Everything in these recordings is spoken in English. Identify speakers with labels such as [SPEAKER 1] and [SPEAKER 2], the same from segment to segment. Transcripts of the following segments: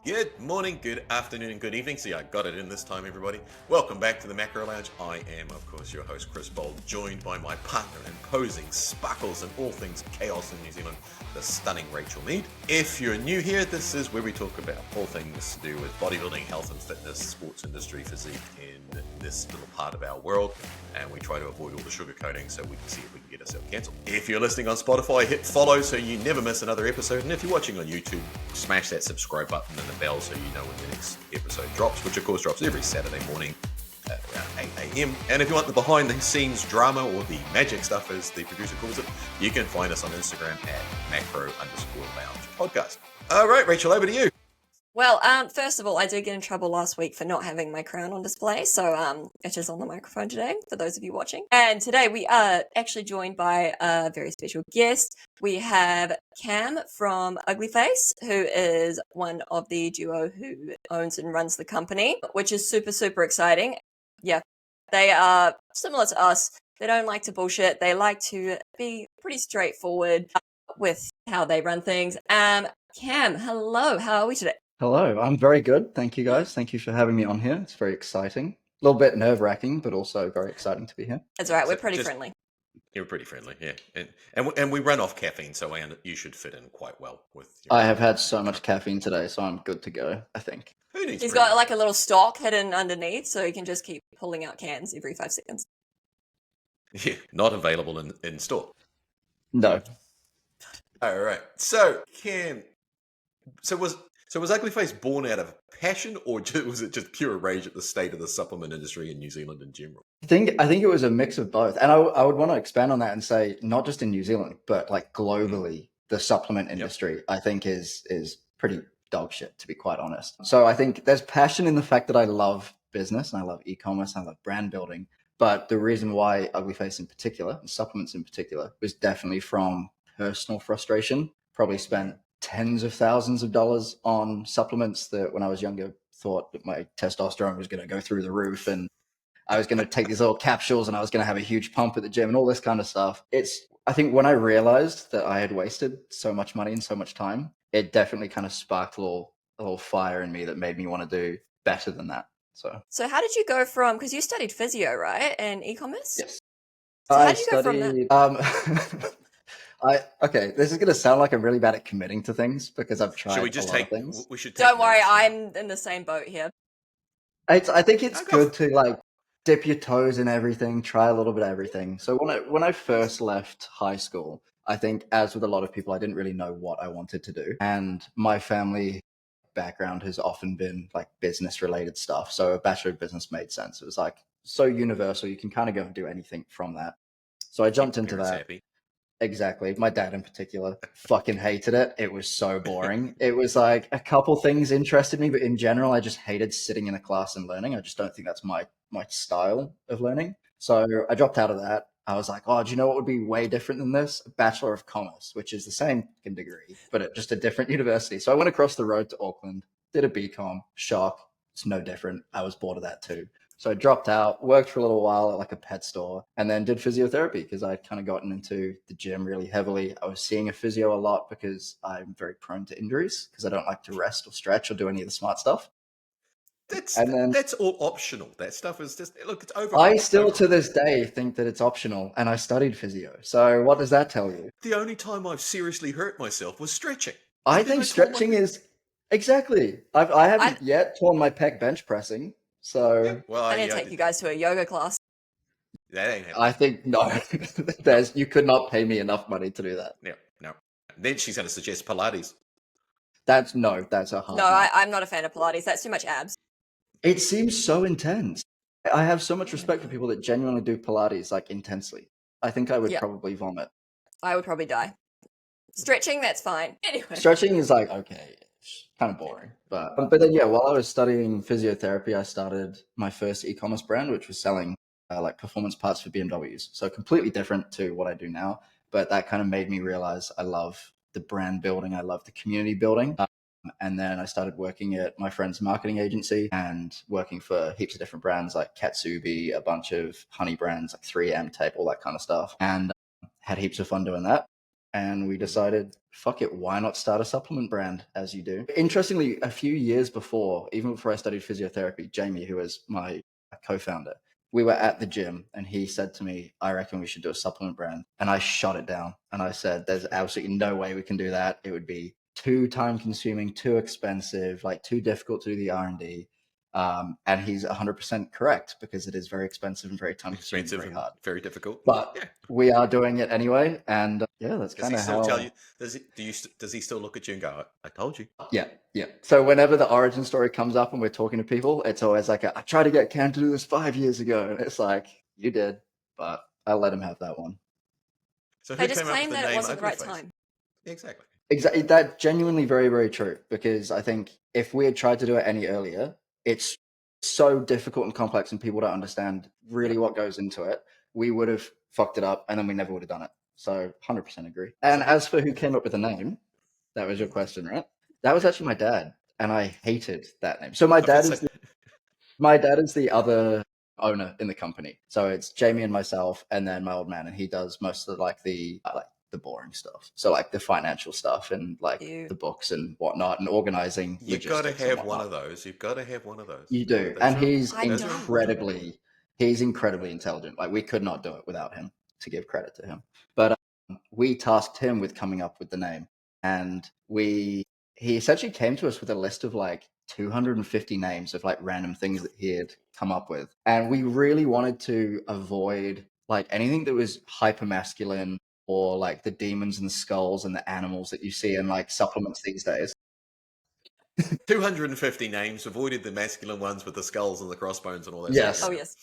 [SPEAKER 1] Good morning, good afternoon, and good evening. See, I got it in this time, everybody. Welcome back to the Macro Lounge. I am, of course, your host, Chris Bold, joined by my partner in posing, sparkles, and all things chaos in New Zealand, the stunning Rachel Mead. If you're new here, this is where we talk about all things to do with bodybuilding, health and fitness, sports industry, physique in this little part of our world, and we try to avoid all the sugarcoating so we can see if we can get ourselves cancelled. If you're listening on Spotify, hit follow so you never miss another episode, and if you're watching on YouTube, smash that subscribe button and the bell so you know when the next episode drops, which of course drops every Saturday morning at around 8 a.m. And if you want the behind the scenes drama or the magic stuff, as the producer calls it, you can find us on Instagram at macro_lounge podcast. All right, Rachel, over to you.
[SPEAKER 2] Well, first of all, I did get in trouble last week for not having my crown on display, so it is on the microphone today, for those of you watching. And today we are actually joined by a very special guest. We have Cam from UglyFace, who is one of the duo who owns and runs the company, which is super, super exciting. Yeah, they are similar to us. They don't like to bullshit. They like to be pretty straightforward with how they run things. Cam, hello. How are we today?
[SPEAKER 3] Hello, I'm very good. Thank you, guys. Thank you for having me on here. It's very exciting. A little bit nerve-wracking, but also very exciting to be here.
[SPEAKER 2] That's all right. We're pretty friendly.
[SPEAKER 1] You're pretty friendly, yeah. And we run off caffeine, so you should fit in quite well with
[SPEAKER 3] I have had so much caffeine today, so I'm good to go, I think.
[SPEAKER 2] He's got like a little stock hidden underneath, so he can just keep pulling out cans every 5 seconds.
[SPEAKER 1] Yeah, not available in store.
[SPEAKER 3] No.
[SPEAKER 1] All right. So, Cam, was UglyFace born out of passion, or was it just pure rage at the state of the supplement industry in New Zealand in general?
[SPEAKER 3] I think it was a mix of both. And I would want to expand on that and say, not just in New Zealand, but like globally, the supplement industry, I think is pretty dog shit, to be quite honest. So I think there's passion in the fact that I love business and I love e-commerce and I love brand building. But the reason why UglyFace in particular, and supplements in particular, was definitely from personal frustration. Probably spent tens of thousands of dollars on supplements that when I was younger thought that my testosterone was going to go through the roof and I was going to take these little capsules and I was going to have a huge pump at the gym and all this kind of stuff. I think when I realized that I had wasted so much money and so much time, it definitely kind of sparked a little fire in me that made me want to do better than that.
[SPEAKER 2] So how did you go from, because you studied physio, right? And e-commerce?
[SPEAKER 3] Yes.
[SPEAKER 2] So how did you go from that?
[SPEAKER 3] Okay, this is going to sound like I'm really bad at committing to things because I've tried a lot of things.
[SPEAKER 2] Don't worry, I'm in the same boat here.
[SPEAKER 3] I think it's good to like dip your toes in everything, try a little bit of everything. So when I first left high school, I think as with a lot of people, I didn't really know what I wanted to do. And my family background has often been like business related stuff. So a Bachelor of Business made sense. It was like so universal. You can kind of go and do anything from that. So I jumped into that.
[SPEAKER 1] Happy.
[SPEAKER 3] Exactly. My dad in particular fucking hated it. It was so boring. It was like a couple things interested me, but in general, I just hated sitting in a class and learning. I just don't think that's my style of learning. So I dropped out of that. I was like, oh, do you know what would be way different than this? A Bachelor of Commerce, which is the same degree, but at just a different university. So I went across the road to Auckland, did a BCom. Shock. It's no different. I was bored of that too. So I dropped out, worked for a little while at like a pet store, and then did physiotherapy because I'd kind of gotten into the gym really heavily. I was seeing a physio a lot because I'm very prone to injuries because I don't like to rest or stretch or do any of the smart stuff.
[SPEAKER 1] That's all optional. That stuff is just, look, it's over.
[SPEAKER 3] I still to this day think that it's optional, and I studied physio. So what does that tell you?
[SPEAKER 1] The only time I've seriously hurt myself was stretching.
[SPEAKER 3] I think stretching is exactly. I haven't yet torn my pec bench pressing. So
[SPEAKER 1] yeah, well,
[SPEAKER 2] I didn't take you guys to a yoga class.
[SPEAKER 1] That ain't happening.
[SPEAKER 3] I think no. You could not pay me enough money to do that.
[SPEAKER 1] Yeah, no. Then she's going to suggest Pilates.
[SPEAKER 3] That's a hard.
[SPEAKER 2] No, I'm not a fan of Pilates. That's too much abs.
[SPEAKER 3] It seems so intense. I have so much respect for people that genuinely do Pilates like intensely. I think I would probably vomit.
[SPEAKER 2] I would probably die. Stretching, that's fine. Anyway.
[SPEAKER 3] Stretching is like, okay, kind of boring. But then, while I was studying physiotherapy, I started my first e-commerce brand, which was selling like performance parts for BMWs. So completely different to what I do now. But that kind of made me realize I love the brand building. I love the community building. And then I started working at my friend's marketing agency and working for heaps of different brands like Katsubi, a bunch of honey brands like 3M tape, all that kind of stuff. And had heaps of fun doing that. and we decided, fuck it, why not start a supplement brand as you do? Interestingly, a few years before, even before I studied physiotherapy, Jamie, who was my co-founder, we were at the gym and he said to me, I reckon we should do a supplement brand. And I shot it down. And I said, there's absolutely no way we can do that. It would be too time consuming, too expensive, like too difficult to do the R&D. And he's 100% correct, because it is very expensive and very time consuming,
[SPEAKER 1] Expensive
[SPEAKER 3] very
[SPEAKER 1] and
[SPEAKER 3] hard.
[SPEAKER 1] very difficult.
[SPEAKER 3] But
[SPEAKER 1] Yeah.
[SPEAKER 3] we are doing it anyway. And yeah, that's
[SPEAKER 1] Does he
[SPEAKER 3] kind of
[SPEAKER 1] still
[SPEAKER 3] how.
[SPEAKER 1] tell you? Does he still look at you and go, "I told you"?
[SPEAKER 3] Yeah. So whenever the origin story comes up and we're talking to people, it's always like, I tried to get Cam to do this 5 years ago. And it's like, you did, but I'll let him have that one.
[SPEAKER 1] So who
[SPEAKER 2] I just
[SPEAKER 1] came up with
[SPEAKER 2] claim
[SPEAKER 1] the
[SPEAKER 2] that it
[SPEAKER 1] name
[SPEAKER 2] wasn't the right
[SPEAKER 1] UglyFace?
[SPEAKER 2] time.
[SPEAKER 1] Exactly.
[SPEAKER 3] Exactly. That genuinely very, very true. Because I think if we had tried to do it any earlier, it's so difficult and complex and people don't understand really what goes into it. We would have fucked it up and then we never would have done it. So 100% agree. And as for who came up with the name, that was your question, right? That was actually my dad. And I hated that name. So my dad is the other owner in the company. So it's Jamie and myself, and then my old man, and he does most of the boring stuff. So like the financial stuff and like the books and whatnot, and organizing.
[SPEAKER 1] You've got to
[SPEAKER 3] logistics and
[SPEAKER 1] have one
[SPEAKER 3] whatnot.
[SPEAKER 1] of those. You've got to have one of those.
[SPEAKER 3] You do,
[SPEAKER 1] Those
[SPEAKER 3] and
[SPEAKER 1] are-
[SPEAKER 3] he's
[SPEAKER 1] those are important.
[SPEAKER 3] he's incredibly intelligent. Like we could not do it without him. To give credit to him, but we tasked him with coming up with the name, and he essentially came to us with a list of like 250 names of like random things that he had come up with, and we really wanted to avoid like anything that was hyper masculine or like the demons and the skulls and the animals that you see in like supplements these days.
[SPEAKER 1] 250 names, avoided the masculine ones with the skulls and the crossbones and all that
[SPEAKER 3] Yes.
[SPEAKER 1] stuff.
[SPEAKER 2] Oh, yes.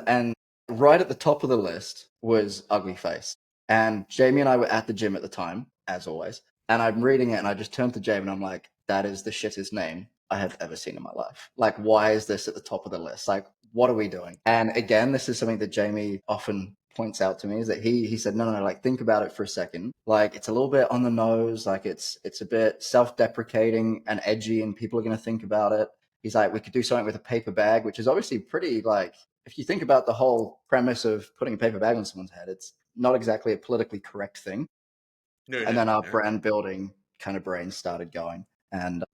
[SPEAKER 3] And right at the top of the list was UglyFace. And Jamie and I were at the gym at the time, as always. And I'm reading it and I just turned to Jamie and I'm like, that is the shittest name I have ever seen in my life. Like, why is this at the top of the list? Like, what are we doing? And again, this is something that Jamie often points out to me, is that he said, no, like think about it for a second. Like it's a little bit on the nose, like it's a bit self-deprecating and edgy and people are going to think about it. He's like, we could do something with a paper bag, which is obviously pretty like, if you think about the whole premise of putting a paper bag on someone's head, it's not exactly a politically correct thing. And then our brand building kind of brain started going, and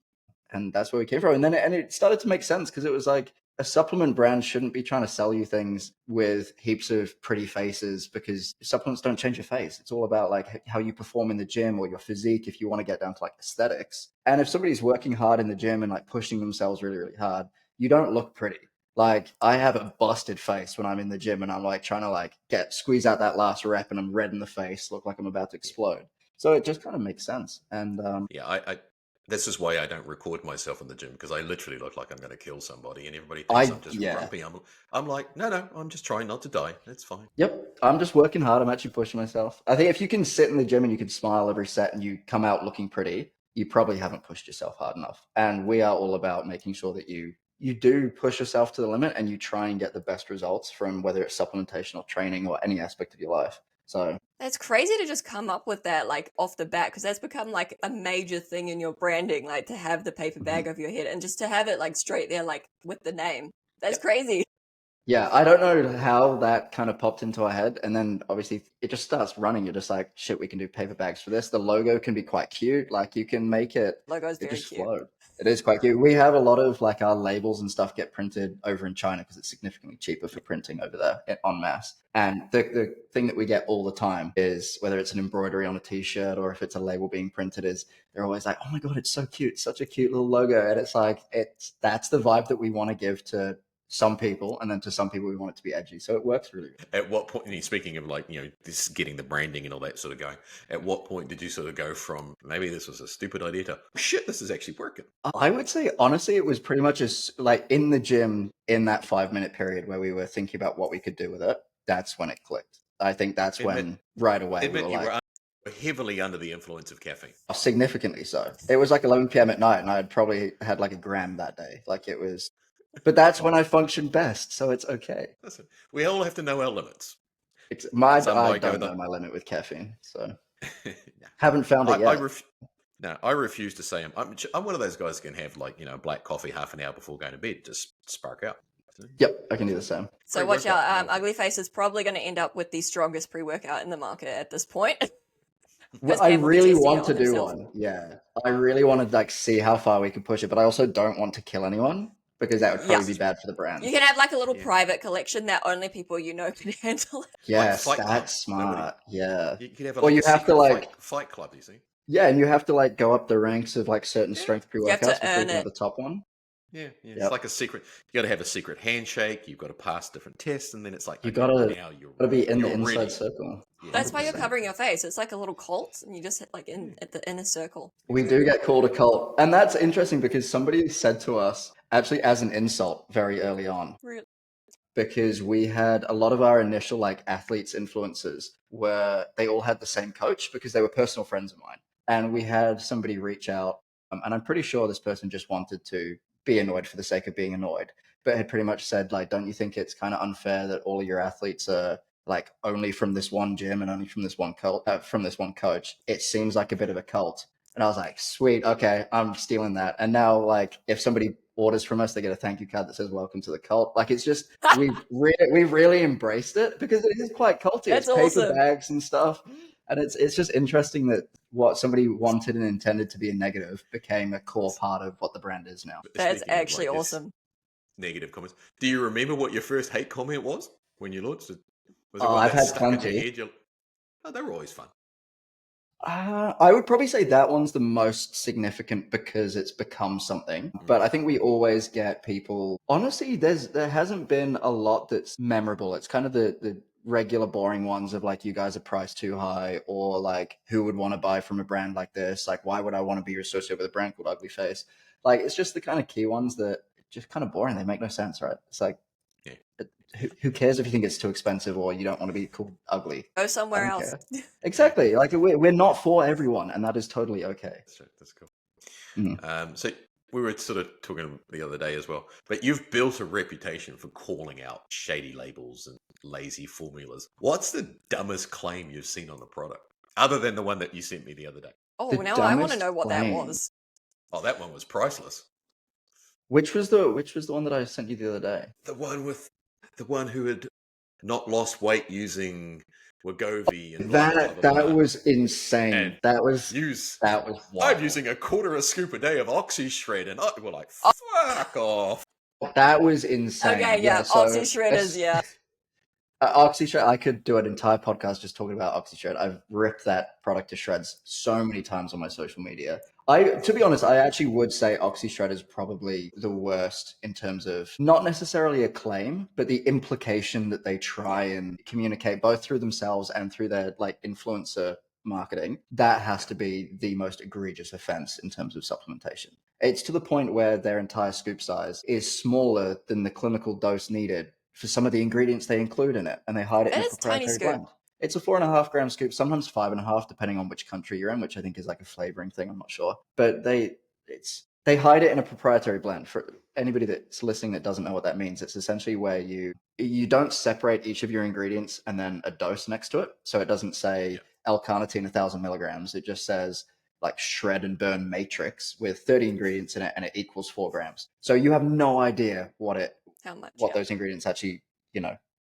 [SPEAKER 3] that's where we came from. And then it started to make sense, because it was like, a supplement brand shouldn't be trying to sell you things with heaps of pretty faces, because supplements don't change your face. It's all about like how you perform in the gym or your physique, if you want to get down to like aesthetics. And if somebody's working hard in the gym and like pushing themselves really, really hard, you don't look pretty. Like I have a busted face when I'm in the gym and I'm like trying to like squeeze out that last rep and I'm red in the face, look like I'm about to explode. So it just kind of makes sense. And
[SPEAKER 1] I this is why I don't record myself in the gym, because I literally look like I'm going to kill somebody, and everybody thinks I'm just grumpy. I'm like, no, I'm just trying not to die. It's fine.
[SPEAKER 3] Yep, I'm just working hard. I'm actually pushing myself. I think if you can sit in the gym and you can smile every set and you come out looking pretty, you probably haven't pushed yourself hard enough. And we are all about making sure that you do push yourself to the limit and you try and get the best results from whether it's supplementation or training or any aspect of your life. So
[SPEAKER 2] it's crazy to just come up with that like off the bat, because that's become like a major thing in your branding, like to have the paper bag over your head and just to have it like straight there, like with the name. That's crazy.
[SPEAKER 3] Yeah, I don't know how that kind of popped into our head. And then obviously it just starts running. You're just like, shit, we can do paper bags for this. The logo can be quite cute. Like you can make it,
[SPEAKER 2] Logo's
[SPEAKER 3] it
[SPEAKER 2] very
[SPEAKER 3] just
[SPEAKER 2] cute.
[SPEAKER 3] flowed. It is quite cute. We have a lot of like our labels and stuff get printed over in China because it's significantly cheaper for printing over there en masse. And the thing that we get all the time is, whether it's an embroidery on a t-shirt or if it's a label being printed, is they're always like, oh my God, it's so cute. Such a cute little logo. And it's like, that's the vibe that we want to give to some people, and then to some people we want it to be edgy. So it works really good.
[SPEAKER 1] At what point, speaking of like, this getting the branding and all that sort of going, at what point did you sort of go from maybe this was a stupid idea to, shit, this is actually working?
[SPEAKER 3] I would say, honestly, it was pretty much like in the gym in that 5-minute period where we were thinking about what we could do with it. That's when it clicked. I think that's when right away we were like,
[SPEAKER 1] heavily under the influence of caffeine.
[SPEAKER 3] Significantly so. It was like 11 p.m. at night and I had probably had like a gram that day. Like it was, but that's when I functioned best. So it's okay.
[SPEAKER 1] Listen, we all have to know our limits.
[SPEAKER 3] I don't know my limit with caffeine. So haven't found it yet.
[SPEAKER 1] I refuse to say I'm one of those guys who can have like, black coffee half an hour before going to bed, just spark out.
[SPEAKER 3] Yep, I can do the same.
[SPEAKER 2] So watch out. UglyFace is probably going to end up with the strongest pre-workout in the market at this point. Because
[SPEAKER 3] I
[SPEAKER 2] Cam will be
[SPEAKER 3] really
[SPEAKER 2] testing it
[SPEAKER 3] want
[SPEAKER 2] on
[SPEAKER 3] to do
[SPEAKER 2] himself.
[SPEAKER 3] one. Yeah, I really want to like see how far we can push it, but I also don't want to kill anyone because that would
[SPEAKER 2] Yeah.
[SPEAKER 3] probably be bad for the brand.
[SPEAKER 2] You can have like a little
[SPEAKER 1] Yeah.
[SPEAKER 2] private collection that only people you know can handle it.
[SPEAKER 3] Yes,
[SPEAKER 1] Fight Club.
[SPEAKER 3] that's
[SPEAKER 1] Nobody.
[SPEAKER 3] smart. Yeah.
[SPEAKER 1] You could have
[SPEAKER 3] Or
[SPEAKER 1] like
[SPEAKER 3] you
[SPEAKER 1] a
[SPEAKER 3] have to
[SPEAKER 1] secret
[SPEAKER 3] like,
[SPEAKER 1] fight club. You see?
[SPEAKER 3] yeah, and you have to like go up the ranks of like certain
[SPEAKER 1] Yeah.
[SPEAKER 3] strength
[SPEAKER 2] You have to
[SPEAKER 3] pre-workouts before you
[SPEAKER 2] earn
[SPEAKER 3] can have
[SPEAKER 2] it.
[SPEAKER 3] the top one.
[SPEAKER 1] Yeah, yeah. It's
[SPEAKER 3] Yep.
[SPEAKER 1] like a secret. You got to have a secret handshake. You've got to pass different tests, and then it's like,
[SPEAKER 3] You
[SPEAKER 1] okay,
[SPEAKER 3] gotta
[SPEAKER 1] now you're
[SPEAKER 3] be in the
[SPEAKER 1] you're
[SPEAKER 3] inside
[SPEAKER 1] ready.
[SPEAKER 3] circle.
[SPEAKER 1] Yeah,
[SPEAKER 2] That's why you're
[SPEAKER 3] 100%.
[SPEAKER 2] covering your face. It's like a little cult, and you just hit like in at the inner circle.
[SPEAKER 3] We do get called a cult. And that's interesting because somebody said to us, actually as an insult very early on,
[SPEAKER 2] Really?
[SPEAKER 3] because we had a lot of our initial like athletes influencers were they all had the same coach because they were personal friends of mine. And we had somebody reach out, and I'm pretty sure this person just wanted to be annoyed for the sake of being annoyed, but had pretty much said like, don't you think it's kind of unfair that all of your athletes are like only from this one gym and only from this one from this one coach? It seems like a bit of a cult. And I was like, sweet, okay, I'm stealing that. And now, like, if somebody orders from us, they get a thank you card that says "Welcome to the cult." Like, it's just we've really embraced it because it is quite culty.
[SPEAKER 2] That's
[SPEAKER 3] It's paper
[SPEAKER 2] awesome.
[SPEAKER 3] bags and stuff, and it's just interesting that what somebody wanted and intended to be a negative became a core part of what the brand is now.
[SPEAKER 2] That's
[SPEAKER 1] Speaking of,
[SPEAKER 2] actually
[SPEAKER 1] like, this
[SPEAKER 2] awesome.
[SPEAKER 1] negative comments. Do you remember what your first hate comment was when you launched it? Was it
[SPEAKER 3] Oh,
[SPEAKER 1] one
[SPEAKER 3] I've
[SPEAKER 1] that
[SPEAKER 3] had
[SPEAKER 1] stuck in your
[SPEAKER 3] plenty.
[SPEAKER 1] head? Oh, they were always fun.
[SPEAKER 3] I would probably say that one's the most significant because it's become something. But I think we always get people. Honestly, there hasn't been a lot that's memorable. It's kind of the regular boring ones of like, you guys are priced too high, or like, who would want to buy from a brand like this? Like, why would I want to be associated with a brand called UglyFace? Like, it's just the kind of key ones that just kind of boring. They make no sense, right? It's like,
[SPEAKER 1] Yeah.
[SPEAKER 3] who cares if you think it's too expensive or you don't want to be called ugly?
[SPEAKER 2] Go
[SPEAKER 3] I
[SPEAKER 2] somewhere
[SPEAKER 3] don't
[SPEAKER 2] else.
[SPEAKER 3] care. Exactly. Like we're not for everyone, and that is totally okay.
[SPEAKER 1] That's cool.
[SPEAKER 3] Mm.
[SPEAKER 1] So we were sort of talking the other day as well, but you've built a reputation for calling out shady labels and lazy formulas. What's the dumbest claim you've seen on the product, other than the one that you sent me the other day?
[SPEAKER 2] Oh,
[SPEAKER 3] The
[SPEAKER 2] now I want to
[SPEAKER 3] dumbest
[SPEAKER 2] know what that
[SPEAKER 3] claim.
[SPEAKER 2] was.
[SPEAKER 1] Oh, that one was priceless.
[SPEAKER 3] Which was the one that I sent you the other day?
[SPEAKER 1] The one who had not lost weight using Wegovy and blah, blah, blah, blah,
[SPEAKER 3] That
[SPEAKER 1] blah.
[SPEAKER 3] was insane.
[SPEAKER 1] And
[SPEAKER 3] that was
[SPEAKER 1] I'm
[SPEAKER 3] wild.
[SPEAKER 1] using a quarter a scoop a day of OxyShred, and we're like,
[SPEAKER 2] Oh.
[SPEAKER 1] fuck off.
[SPEAKER 3] That was insane.
[SPEAKER 2] Okay, yeah,
[SPEAKER 3] So
[SPEAKER 2] Oxy Shredders, yeah.
[SPEAKER 3] OxyShred, I could do an entire podcast just talking about OxyShred. I've ripped that product to shreds so many times on my social media. To be honest, I actually would say OxyShred is probably the worst in terms of not necessarily a claim, but the implication that they try and communicate both through themselves and through their like influencer marketing. That has to be the most egregious offense in terms of supplementation. It's to the point where their entire scoop size is smaller than the clinical dose needed for some of the ingredients they include in it, and they hide it in a
[SPEAKER 2] That is tiny
[SPEAKER 3] proprietary
[SPEAKER 2] scoop.
[SPEAKER 3] blend. It's a 4.5 gram scoop, sometimes 5.5, depending on which country you're in, which I think is like a flavoring thing. I'm not sure, but they hide it in a proprietary blend. For anybody that's listening that doesn't know what that means, it's essentially where you don't separate each of your ingredients and then a dose next to it. So it doesn't say L-carnitine 1,000 milligrams. It just says like shred and burn matrix with 30 ingredients in it, and it equals 4 grams. So you have no idea
[SPEAKER 2] How much?
[SPEAKER 3] what those ingredients actually,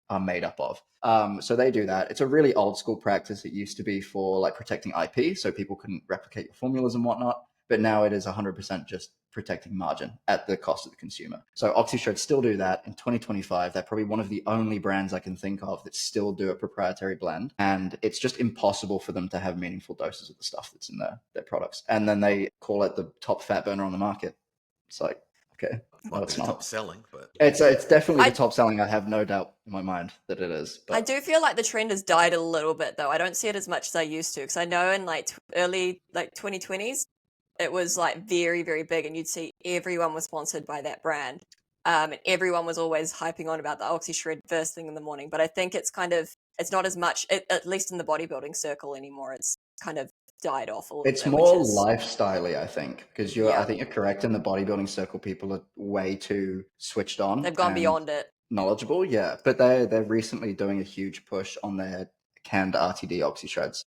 [SPEAKER 3] are made up of. So they do that. It's a really old school practice. It used to be for like protecting IP, so people couldn't replicate your formulas and whatnot. But now it is 100% just protecting margin at the cost of the consumer. So OxyShred still do that. In 2025, they're probably one of the only brands I can think of that still do a proprietary blend. And it's just impossible for them to have meaningful doses of the stuff that's in their products. And then they call it the top fat burner on the market. It's like, okay.
[SPEAKER 1] Might be the top selling, but
[SPEAKER 3] It's definitely the top selling. I have no doubt in my mind that it is. But
[SPEAKER 2] I do feel like the trend has died a little bit, though. I don't see it as much as I used to, because I know in like early 2020s, it was like very, very big, and you'd see everyone was sponsored by that brand, and everyone was always hyping on about the OxyShred first thing in the morning. But I think it's not as much, at least in the bodybuilding circle anymore. It's kind of died off a little bit.
[SPEAKER 3] It's more lifestyle-y, I think, because I think you're correct. In the bodybuilding circle, people are way too switched on.
[SPEAKER 2] They've gone beyond it.
[SPEAKER 3] Knowledgeable, yeah. But they're recently doing a huge push on their canned RTD OxyShreds.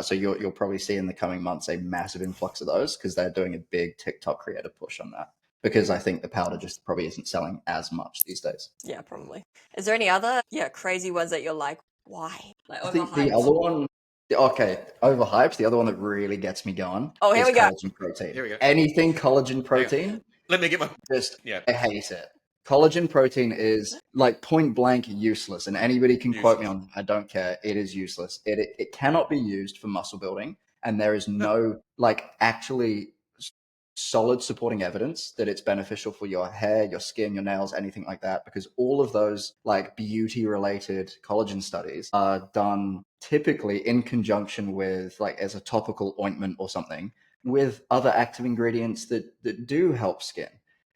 [SPEAKER 3] So you'll probably see in the coming months a massive influx of those because they're doing a big TikTok creator push on that. Because I think the powder just probably isn't selling as much these days.
[SPEAKER 2] Yeah, probably. Is there any other crazy ones that you're like, why? Like
[SPEAKER 3] I think
[SPEAKER 2] overhyped?
[SPEAKER 3] the other one Okay, overhyped. The other one that really gets me going
[SPEAKER 2] Oh, here
[SPEAKER 3] is
[SPEAKER 2] we go.
[SPEAKER 3] collagen protein.
[SPEAKER 1] Here we go.
[SPEAKER 3] Anything collagen
[SPEAKER 1] Hang on.
[SPEAKER 3] protein,
[SPEAKER 1] Let me get my
[SPEAKER 3] just
[SPEAKER 1] yeah
[SPEAKER 3] I hate it. Collagen protein is like point blank useless, and anybody can quote me
[SPEAKER 1] useless.
[SPEAKER 3] on. I don't care. It is useless. It cannot be used for muscle building, and there is
[SPEAKER 1] No,
[SPEAKER 3] no like actually solid supporting evidence that it's beneficial for your hair, your skin, your nails, anything like that. Because all of those like beauty related collagen studies are done typically in conjunction with like as a topical ointment or something with other active ingredients that do help skin.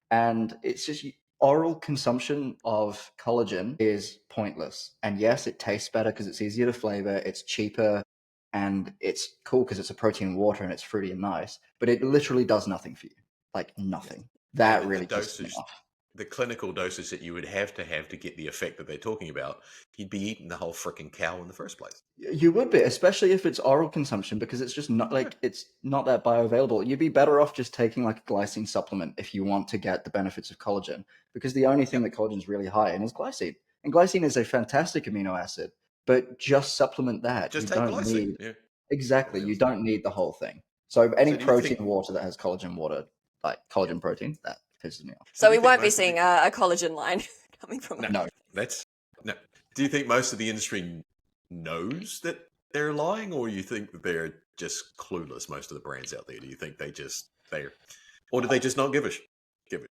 [SPEAKER 3] And it's just oral consumption of collagen is pointless. And yes, it tastes better because it's easier to flavor, it's cheaper, and it's cool because it's a protein water and it's fruity and nice. But it literally does nothing for you, like nothing.
[SPEAKER 1] and
[SPEAKER 3] That
[SPEAKER 1] at the
[SPEAKER 3] really pisses me
[SPEAKER 1] dosage,
[SPEAKER 3] off.
[SPEAKER 1] the clinical dosage that you would have to get the effect that they're talking about, you'd be eating the whole freaking cow in the first place.
[SPEAKER 3] You would be, especially if it's oral consumption, because it's just not
[SPEAKER 1] Yeah,
[SPEAKER 3] like it's not that bioavailable. You'd be better off just taking like a glycine supplement if you want to get the benefits of collagen, because the only thing
[SPEAKER 1] yep.
[SPEAKER 3] that collagen is really high in is glycine. And glycine is a fantastic amino acid, but just supplement that. You
[SPEAKER 1] Just take
[SPEAKER 3] don't
[SPEAKER 1] glycine.
[SPEAKER 3] need
[SPEAKER 1] Yeah.
[SPEAKER 3] exactly,
[SPEAKER 1] Everything
[SPEAKER 3] you
[SPEAKER 1] else.
[SPEAKER 3] don't need the whole thing. So any
[SPEAKER 1] So do you think?
[SPEAKER 3] protein water that has collagen water, like
[SPEAKER 1] Yeah.
[SPEAKER 3] collagen protein, that pisses me off.
[SPEAKER 1] So
[SPEAKER 2] So
[SPEAKER 1] do
[SPEAKER 2] we
[SPEAKER 1] you think
[SPEAKER 2] won't be
[SPEAKER 1] most of the
[SPEAKER 2] seeing a collagen line coming from
[SPEAKER 1] no?
[SPEAKER 3] No.
[SPEAKER 1] That's no. Do you think most of the industry knows that they're lying, or you think that they're just clueless? Most of the brands out there. Do you think they're, or do they just not give a give it?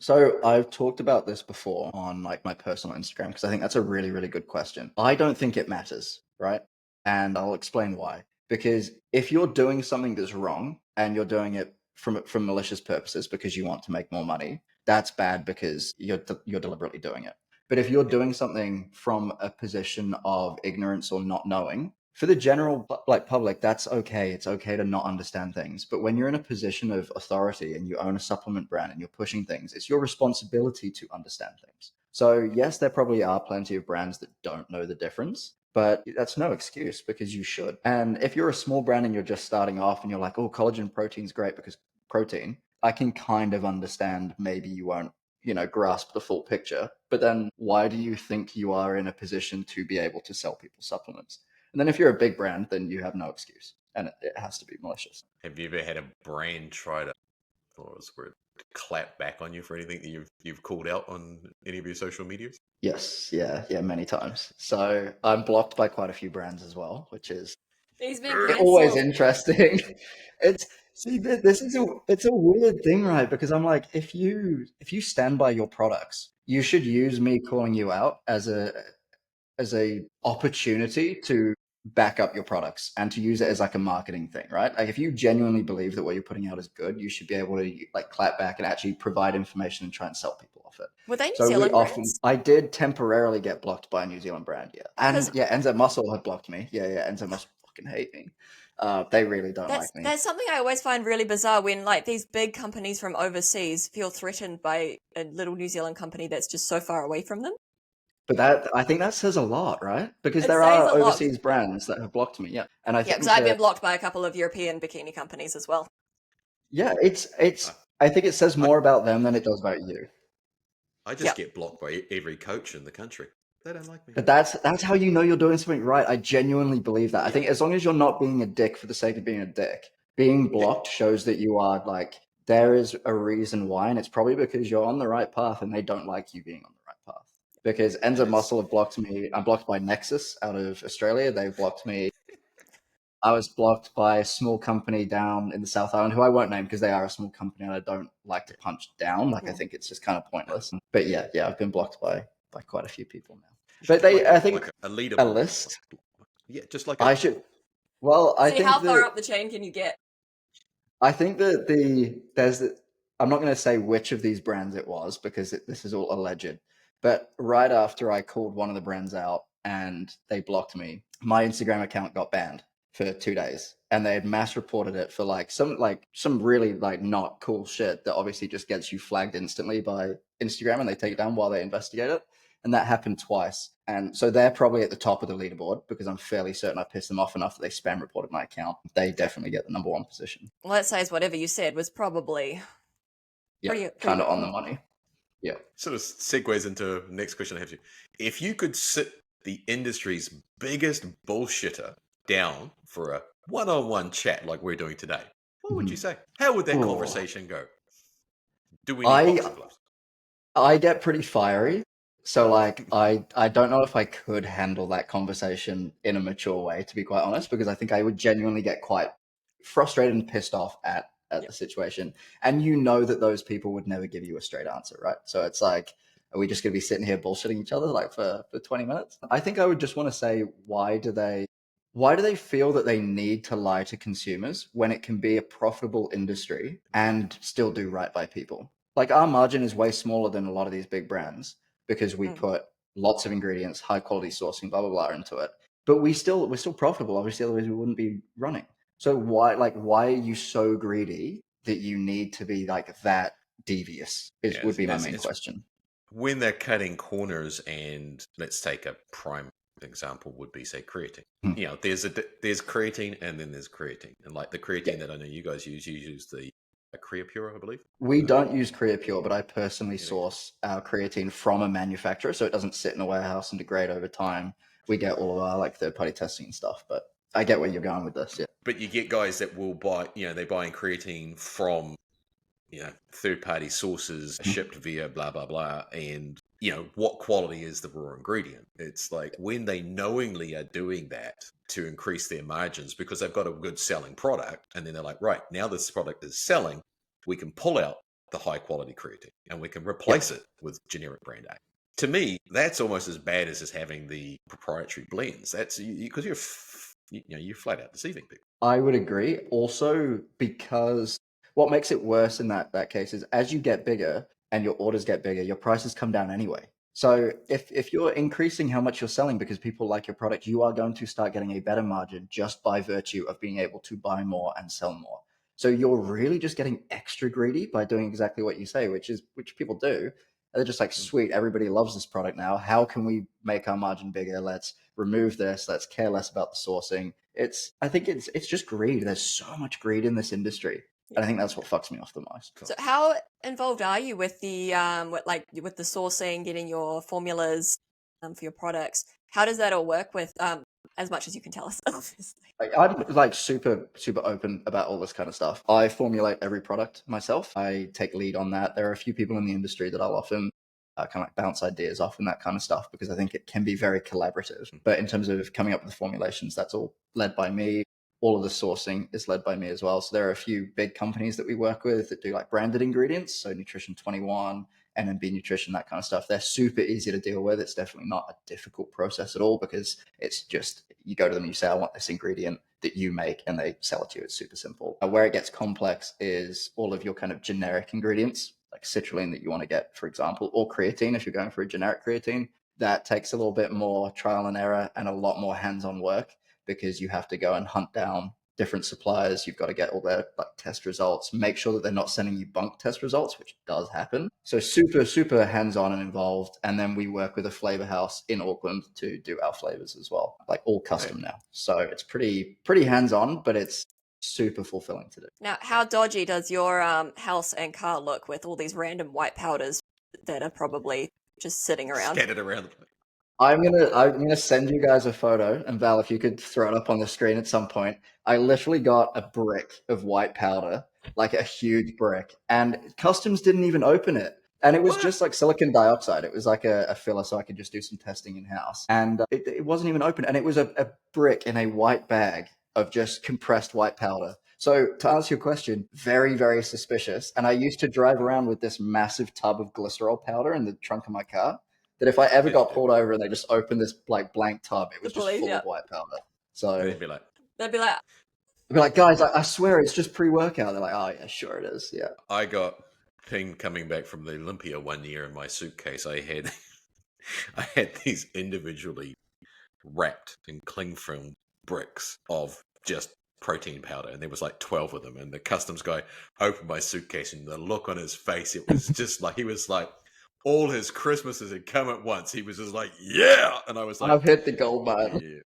[SPEAKER 3] So I've talked about this before on like my personal Instagram because I think that's a really, really good question. I don't think it matters, right? And I'll explain why. Because if you're doing something that's wrong and you're doing it from malicious purposes because you want to make more money, that's bad because you're deliberately doing it. But if you're
[SPEAKER 1] Yep.
[SPEAKER 3] doing something from a position of ignorance or not knowing, for the general like public, that's okay. It's okay to not understand things. But when you're in a position of authority and you own a supplement brand and you're pushing things, it's your responsibility to understand things. So yes, there probably are plenty of brands that don't know the difference, but that's no excuse because you should. And if you're a small brand and you're just starting off and you're like, oh, collagen protein's great because protein, I can kind of understand maybe you won't grasp the full picture. But then why do you think you are in a position to be able to sell people supplements? And then if you're a big brand, then you have no excuse, and it has to be malicious.
[SPEAKER 1] Have you ever had a brand try to, or was the word, clap back on you for anything that you've called out on any of your social medias?
[SPEAKER 3] Yes, yeah, many times. So I'm blocked by quite a few brands as well, which is
[SPEAKER 2] He's been
[SPEAKER 3] always
[SPEAKER 2] cancelled.
[SPEAKER 3] interesting. It's see, this is it's a weird thing, right? Because I'm like, if you stand by your products, you should use me calling you out as a opportunity to back up your products and to use it as like a marketing thing, right? Like if you genuinely believe that what you're putting out is good, you should be able to like clap back and actually provide information and try and sell people off it.
[SPEAKER 2] Were they New
[SPEAKER 3] So we
[SPEAKER 2] Zealand
[SPEAKER 3] often,
[SPEAKER 2] brands?
[SPEAKER 3] I did temporarily get blocked by a New Zealand brand, yeah, and
[SPEAKER 2] Because
[SPEAKER 3] yeah, NZ Muscle had blocked me, yeah, NZ Muscle fucking hate me. They really don't
[SPEAKER 2] that's
[SPEAKER 3] like me.
[SPEAKER 2] that's something I always find really bizarre when like these big companies from overseas feel threatened by a little New Zealand company that's just so far away from them.
[SPEAKER 3] But that I think that says a lot, right? Because
[SPEAKER 2] It
[SPEAKER 3] there
[SPEAKER 2] says
[SPEAKER 3] are
[SPEAKER 2] a lot.
[SPEAKER 3] overseas brands that have blocked me, yeah, and I
[SPEAKER 2] Yeah, because
[SPEAKER 3] think
[SPEAKER 2] I've been
[SPEAKER 3] that
[SPEAKER 2] blocked by a couple of European bikini companies as well.
[SPEAKER 3] yeah, it's
[SPEAKER 1] I,
[SPEAKER 3] it's. I think it says
[SPEAKER 1] I
[SPEAKER 3] more about them than it does about you.
[SPEAKER 1] I just
[SPEAKER 2] Yep.
[SPEAKER 1] get blocked by every coach in the country. They don't like me.
[SPEAKER 3] But that's how you know you're doing something right. I genuinely believe that. I
[SPEAKER 1] Yep.
[SPEAKER 3] think as long as you're not being a dick for the sake of being a dick, being
[SPEAKER 1] Yeah.
[SPEAKER 3] blocked shows that you are like there is a reason why, and it's probably because you're on the right path and they don't like you being on the right path. Because
[SPEAKER 1] And
[SPEAKER 3] Enza
[SPEAKER 1] it's
[SPEAKER 3] Muscle have blocked me. I'm blocked by Nexus out of Australia. They've blocked me. I was blocked by a small company down in the South Island who I won't name because they are a small company and I don't like to punch down. Like I
[SPEAKER 2] Mm.
[SPEAKER 3] think it's just kind of
[SPEAKER 1] no,
[SPEAKER 3] pointless. But yeah, I've been blocked by quite a few people now.
[SPEAKER 1] you should
[SPEAKER 3] But
[SPEAKER 1] get
[SPEAKER 3] I
[SPEAKER 1] like
[SPEAKER 3] think
[SPEAKER 1] a
[SPEAKER 3] a
[SPEAKER 1] leaderboard.
[SPEAKER 3] list.
[SPEAKER 1] Yeah, just like a
[SPEAKER 3] I should. Well, I
[SPEAKER 2] See how
[SPEAKER 3] think
[SPEAKER 2] far
[SPEAKER 3] that
[SPEAKER 2] up the chain can you get?
[SPEAKER 3] there's the. I'm not going to say which of these brands it was because this is all alleged. But right after I called one of the brands out and they blocked me, my Instagram account got banned for 2 days, and they had mass reported it for some really like not cool shit that obviously just gets you flagged instantly by Instagram, and they take
[SPEAKER 1] yeah.
[SPEAKER 3] it down while they investigate it. And that happened twice. And so they're probably at the top of the leaderboard because I'm fairly certain I pissed them off enough that they spam reported my account. They definitely get the number one position.
[SPEAKER 2] Let's say whatever you said was probably
[SPEAKER 3] Yeah,
[SPEAKER 2] pretty
[SPEAKER 3] kind of
[SPEAKER 2] good.
[SPEAKER 3] on the money. Yeah.
[SPEAKER 1] Sort of segues into the next question I have to you. If you could sit the industry's biggest bullshitter down for a one-on-one chat like we're doing today, what would you
[SPEAKER 3] Mhm.
[SPEAKER 1] say? How would that
[SPEAKER 3] Ooh.
[SPEAKER 1] conversation go? Do we need boxing gloves?
[SPEAKER 3] I get pretty fiery. So like I don't know if I could handle that conversation in a mature way, to be quite honest, because I think I would genuinely get quite frustrated and pissed off at
[SPEAKER 1] Yep.
[SPEAKER 3] the situation. And you know that those people would never give you a straight answer, right? So it's like, are we just gonna be sitting here bullshitting each other like for 20 minutes? I think I would just want to say, why do they feel that they need to lie to consumers when it can be a profitable industry and still do right by people? Like our margin is way smaller than a lot of these big brands because we
[SPEAKER 2] Mm.
[SPEAKER 3] put lots of ingredients, high quality sourcing, blah blah blah into it. But we're still profitable. Obviously, otherwise we wouldn't be running. So why are you so greedy that you need to be like that devious? Is
[SPEAKER 1] Yeah,
[SPEAKER 3] would be my main
[SPEAKER 1] it's
[SPEAKER 3] question.
[SPEAKER 1] when they're cutting corners, and let's take a prime example would be say creatine.
[SPEAKER 3] Hmm.
[SPEAKER 1] There's creatine and then there's creatine, and like the
[SPEAKER 3] Yeah.
[SPEAKER 1] creatine that I know you guys use, you use the Creapure, I believe.
[SPEAKER 3] We don't use Creapure, but I personally
[SPEAKER 1] Yeah.
[SPEAKER 3] source our creatine from a manufacturer, so it doesn't sit in a warehouse and degrade over time. We get all of our like third-party testing and stuff, but I get where you're going with this. Yeah.
[SPEAKER 1] But you get guys that will buy, they're buying creatine from, third-party sources shipped via blah, blah, blah. And, what quality is the raw ingredient? It's like when they knowingly are doing that to increase their margins because they've got a good selling product. And then they're like, right, now this product is selling, we can pull out the high-quality creatine and we can replace it with generic brand A. To me, that's almost as bad as just having the proprietary blends. That's because you're flat out deceiving people.
[SPEAKER 3] I would agree. Also, because what makes it worse in that case is as you get bigger and your orders get bigger, your prices come down anyway. So if you're increasing how much you're selling because people like your product, you are going to start getting a better margin just by virtue of being able to buy more and sell more. So you're really just getting extra greedy by doing exactly what you say, which people do. They're just like, sweet, everybody loves this product now. How can we make our margin bigger? Let's remove this. Let's care less about the sourcing. I think it's just greed. There's so much greed in this industry. And I think that's what fucks me off the most.
[SPEAKER 2] So how involved are you with the with the sourcing, getting your formulas for your products? How does that all work with as much as you can tell us, obviously.
[SPEAKER 3] Like, I'm like super open about all this kind of stuff. I formulate every product myself. I take lead on that. There are a few people in the industry that I'll often kind of like bounce ideas off and that kind of stuff because I think it can be very collaborative. But in terms of coming up with the formulations, that's all led by me. All of the sourcing is led by me as well. So there are a few big companies that we work with that do like branded ingredients. So Nutrition 21, NMB Nutrition, that kind of stuff. They're super easy to deal with. It's definitely not a difficult process at all because it's just you go to them and you say, I want this ingredient that you make, and they sell it to you. It's super simple. Where it gets complex is all of your kind of generic ingredients, like citrulline that you want to get, for example, or creatine if you're going for a generic creatine. That takes a little bit more trial and error and a lot more hands-on work because you have to go and hunt down different suppliers. You've got to get all their like test results, make sure that they're not sending you bunk test results, which does happen. So super hands-on and involved. And then we work with a flavor house in Auckland to do our flavors as well, like all custom now. So it's pretty hands-on, but it's super fulfilling to do.
[SPEAKER 2] Now, how dodgy does your house and car look with all these random white powders that are probably just sitting around?
[SPEAKER 1] Scattered around the place.
[SPEAKER 3] I'm gonna send you guys a photo, and Val, if you could throw it up on the screen at some point. I literally got a brick of white powder, like a huge brick, and Customs didn't even open it. And it was
[SPEAKER 1] What?
[SPEAKER 3] just like silicon dioxide. It was like a filler, so I could just do some testing in house. And it wasn't even open, and it was a brick in a white bag of just compressed white powder. So to answer your question, very suspicious. And I used to drive around with this massive tub of glycerol powder in the trunk of my car that if I ever got pulled over and they just opened this like blank tub, it was just full of white powder. So
[SPEAKER 1] They'd be like,
[SPEAKER 2] They'd be like,
[SPEAKER 3] guys, I swear it's just pre-workout. They're like, oh yeah, sure it is. Yeah.
[SPEAKER 1] I got pinged coming back from the Olympia one year in my suitcase. I had I had these individually wrapped in cling film bricks of just protein powder, and there was like 12 of them. And the customs guy opened my suitcase, and the look on his face, it was just like he was like all his Christmases had come at once. He was just like, yeah. And I was like,
[SPEAKER 3] I've hit the gold button.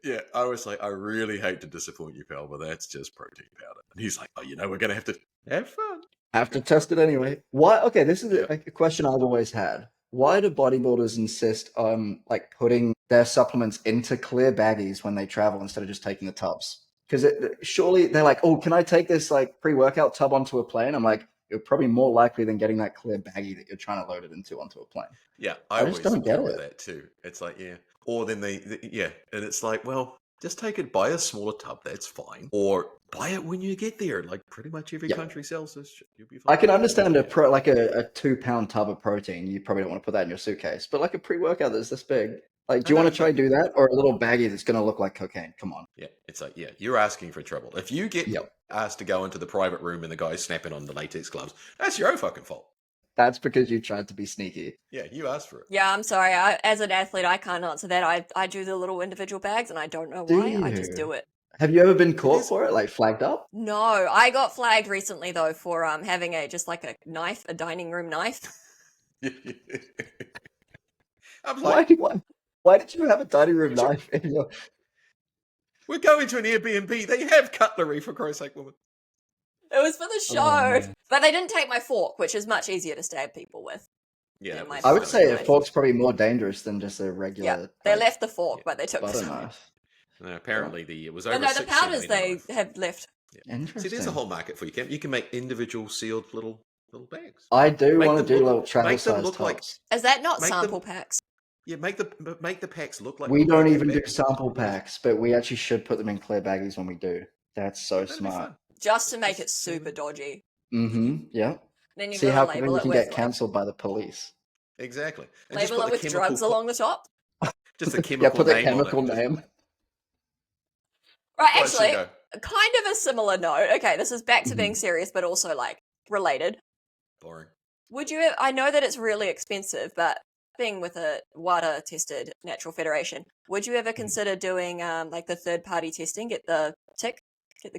[SPEAKER 1] Yeah, I was like, I really hate to disappoint you, pal, but that's just protein powder. And he's like, oh, we're going to have to have fun.
[SPEAKER 3] Have to test it anyway. Why? Okay, this is a question I've always had. Why do bodybuilders insist on like putting their supplements into clear baggies when they travel instead of just taking the tubs. Because surely they're like, oh, can I take this like pre-workout tub onto a plane? I'm like, you're probably more likely than getting that clear baggie that you're trying to load it into onto a plane.
[SPEAKER 1] Yeah,
[SPEAKER 3] I just don't get
[SPEAKER 1] with
[SPEAKER 3] it.
[SPEAKER 1] that too. It's like, yeah. Or then yeah, and it's like, well, just take it, buy a smaller tub, that's fine. Or buy it when you get there. Like pretty much every country sells this shit. You'll be fine.
[SPEAKER 3] I can understand a 2-pound tub of protein. You probably don't want to put that in your suitcase, but like a pre-workout that's this big. Like, do you want to try do that, or a little baggie that's going to look like cocaine? Come on.
[SPEAKER 1] Yeah, it's like, yeah, you're asking for trouble. If you get asked to go into the private room and the guy's snapping on the latex gloves, that's your own fucking fault.
[SPEAKER 3] That's because you tried to be sneaky.
[SPEAKER 1] Yeah, you asked for it.
[SPEAKER 2] Yeah, I'm sorry. As an athlete, I can't answer that. I do the little individual bags, and I don't know why. I just do it.
[SPEAKER 3] Have you ever been caught for it, like flagged up?
[SPEAKER 2] No, I got flagged recently though for having just like a knife, a dining room knife.
[SPEAKER 1] I'm like,
[SPEAKER 3] why did you have a dining room knife in your...
[SPEAKER 1] We're going to an Airbnb. They have cutlery, for Christ's sake, woman.
[SPEAKER 2] It was for the show. But they didn't take my fork, which is much easier to stab people with.
[SPEAKER 1] Yeah,
[SPEAKER 3] I would say a fork's probably more dangerous than just a regular...
[SPEAKER 2] Yeah, they left the fork, but they took the
[SPEAKER 3] knife.
[SPEAKER 1] No, apparently it was over.
[SPEAKER 2] No, the powders they have left.
[SPEAKER 1] Yeah. Interesting. See, there's a whole market for you. You can make individual sealed little bags.
[SPEAKER 3] I do want to do little travel size tops.
[SPEAKER 2] Is that not sample packs?
[SPEAKER 1] Yeah, make the packs look like.
[SPEAKER 3] We don't even do sample packs, but we actually should put them in clear baggies when we do. That's so smart.
[SPEAKER 2] Just to make it super dodgy.
[SPEAKER 3] Mm-hmm. Yeah.
[SPEAKER 2] Then
[SPEAKER 3] see how you can get cancelled by the police.
[SPEAKER 1] Exactly.
[SPEAKER 2] And label it with drugs along the top.
[SPEAKER 1] Just a chemical
[SPEAKER 3] put the
[SPEAKER 1] name
[SPEAKER 3] chemical
[SPEAKER 1] on it.
[SPEAKER 3] name.
[SPEAKER 2] Right, actually, kind of a similar note. Okay, this is back to being serious, but also like related.
[SPEAKER 1] Boring.
[SPEAKER 2] Would you? I know that it's really expensive, but being with a WADA-tested natural federation, would you ever consider doing like the third-party testing? Get the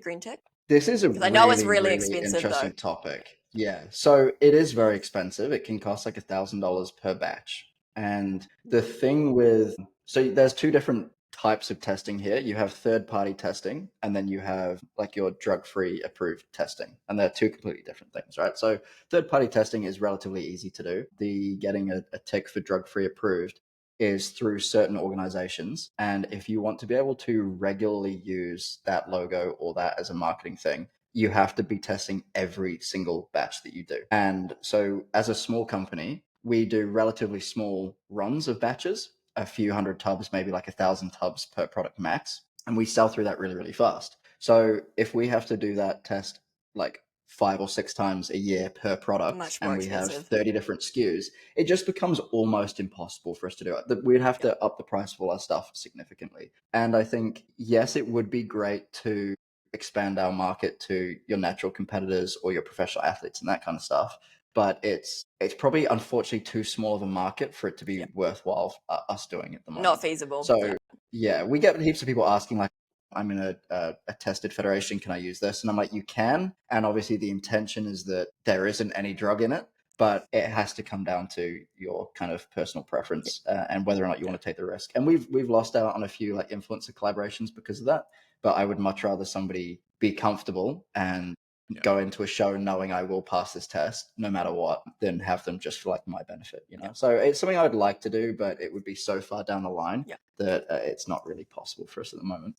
[SPEAKER 2] green tick.
[SPEAKER 3] This is a
[SPEAKER 2] I know it's really expensive,
[SPEAKER 3] interesting topic. Yeah, so it is very expensive. It can cost like $1,000 per batch. And the thing with there's two different types of testing here. You have third-party testing, and then you have like your drug-free approved testing, and they're two completely different things, right? So third-party testing is relatively easy to do. The getting a tick for drug-free approved is through certain organizations, and if you want to be able to regularly use that logo or that as a marketing thing, you have to be testing every single batch that you do. And so as a small company, we do relatively small runs of batches, a few hundred tubs, maybe like 1,000 tubs per product max. And we sell through that really, really fast. So if we have to do that test like 5 or 6 times a year per product, and we have 30 different SKUs, it just becomes almost impossible for us to do it. We'd have to up the price of all our stuff significantly. And I think, yes, it would be great to expand our market to your natural competitors or your professional athletes and that kind of stuff. But it's probably unfortunately too small of a market for it to be worthwhile us doing at the moment.
[SPEAKER 2] Not feasible.
[SPEAKER 3] So yeah, we get heaps of people asking like, I'm in a tested federation, can I use this? And I'm like, you can. And obviously the intention is that there isn't any drug in it, but it has to come down to your kind of personal preference and whether or not you want to take the risk. And we've lost out on a few like influencer collaborations because of that. But I would much rather somebody be comfortable and go into a show knowing I will pass this test no matter what than have them just for like my benefit, you know? So it's something I would like to do, but it would be so far down the line that it's not really possible for us at the moment.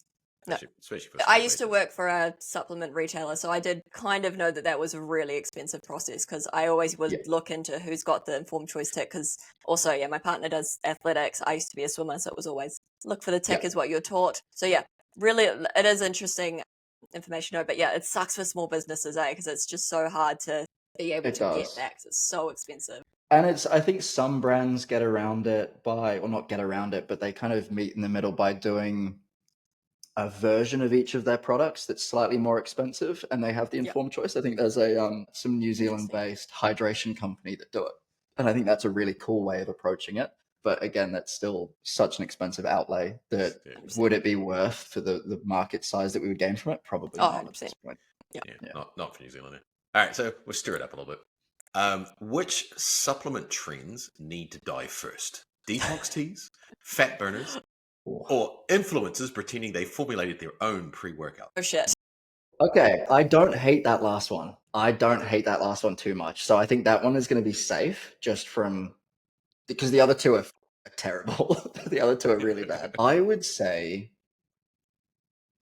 [SPEAKER 2] No. I used to work for a supplement retailer, so I did kind of know that was a really expensive process because I always would look into who's got the informed choice tick because also, my partner does athletics. I used to be a swimmer, so it was always look for the tick is what you're taught. So really it is interesting information, but it sucks for small businesses, because it's just so hard to be able to get that because it's so expensive.
[SPEAKER 3] And I think some brands get around it or not get around it, but they kind of meet in the middle by doing a version of each of their products that's slightly more expensive, and they have the informed choice. I think there's some New Zealand-based hydration company that do it, and I think that's a really cool way of approaching it. But again, that's still such an expensive outlay that would it be worth for the market size that we would gain from it? Probably not.
[SPEAKER 2] 100%.
[SPEAKER 1] Not for New Zealand. All right, so we'll stir it up a little bit. Which supplement trends need to die first? Detox teas, fat burners, or influencers pretending they formulated their own pre-workout?
[SPEAKER 2] Oh shit.
[SPEAKER 3] Okay, I don't hate that last one. I don't hate that last one too much. So I think that one is going to be safe just from... because the other two are are terrible. The other two are really bad. I would say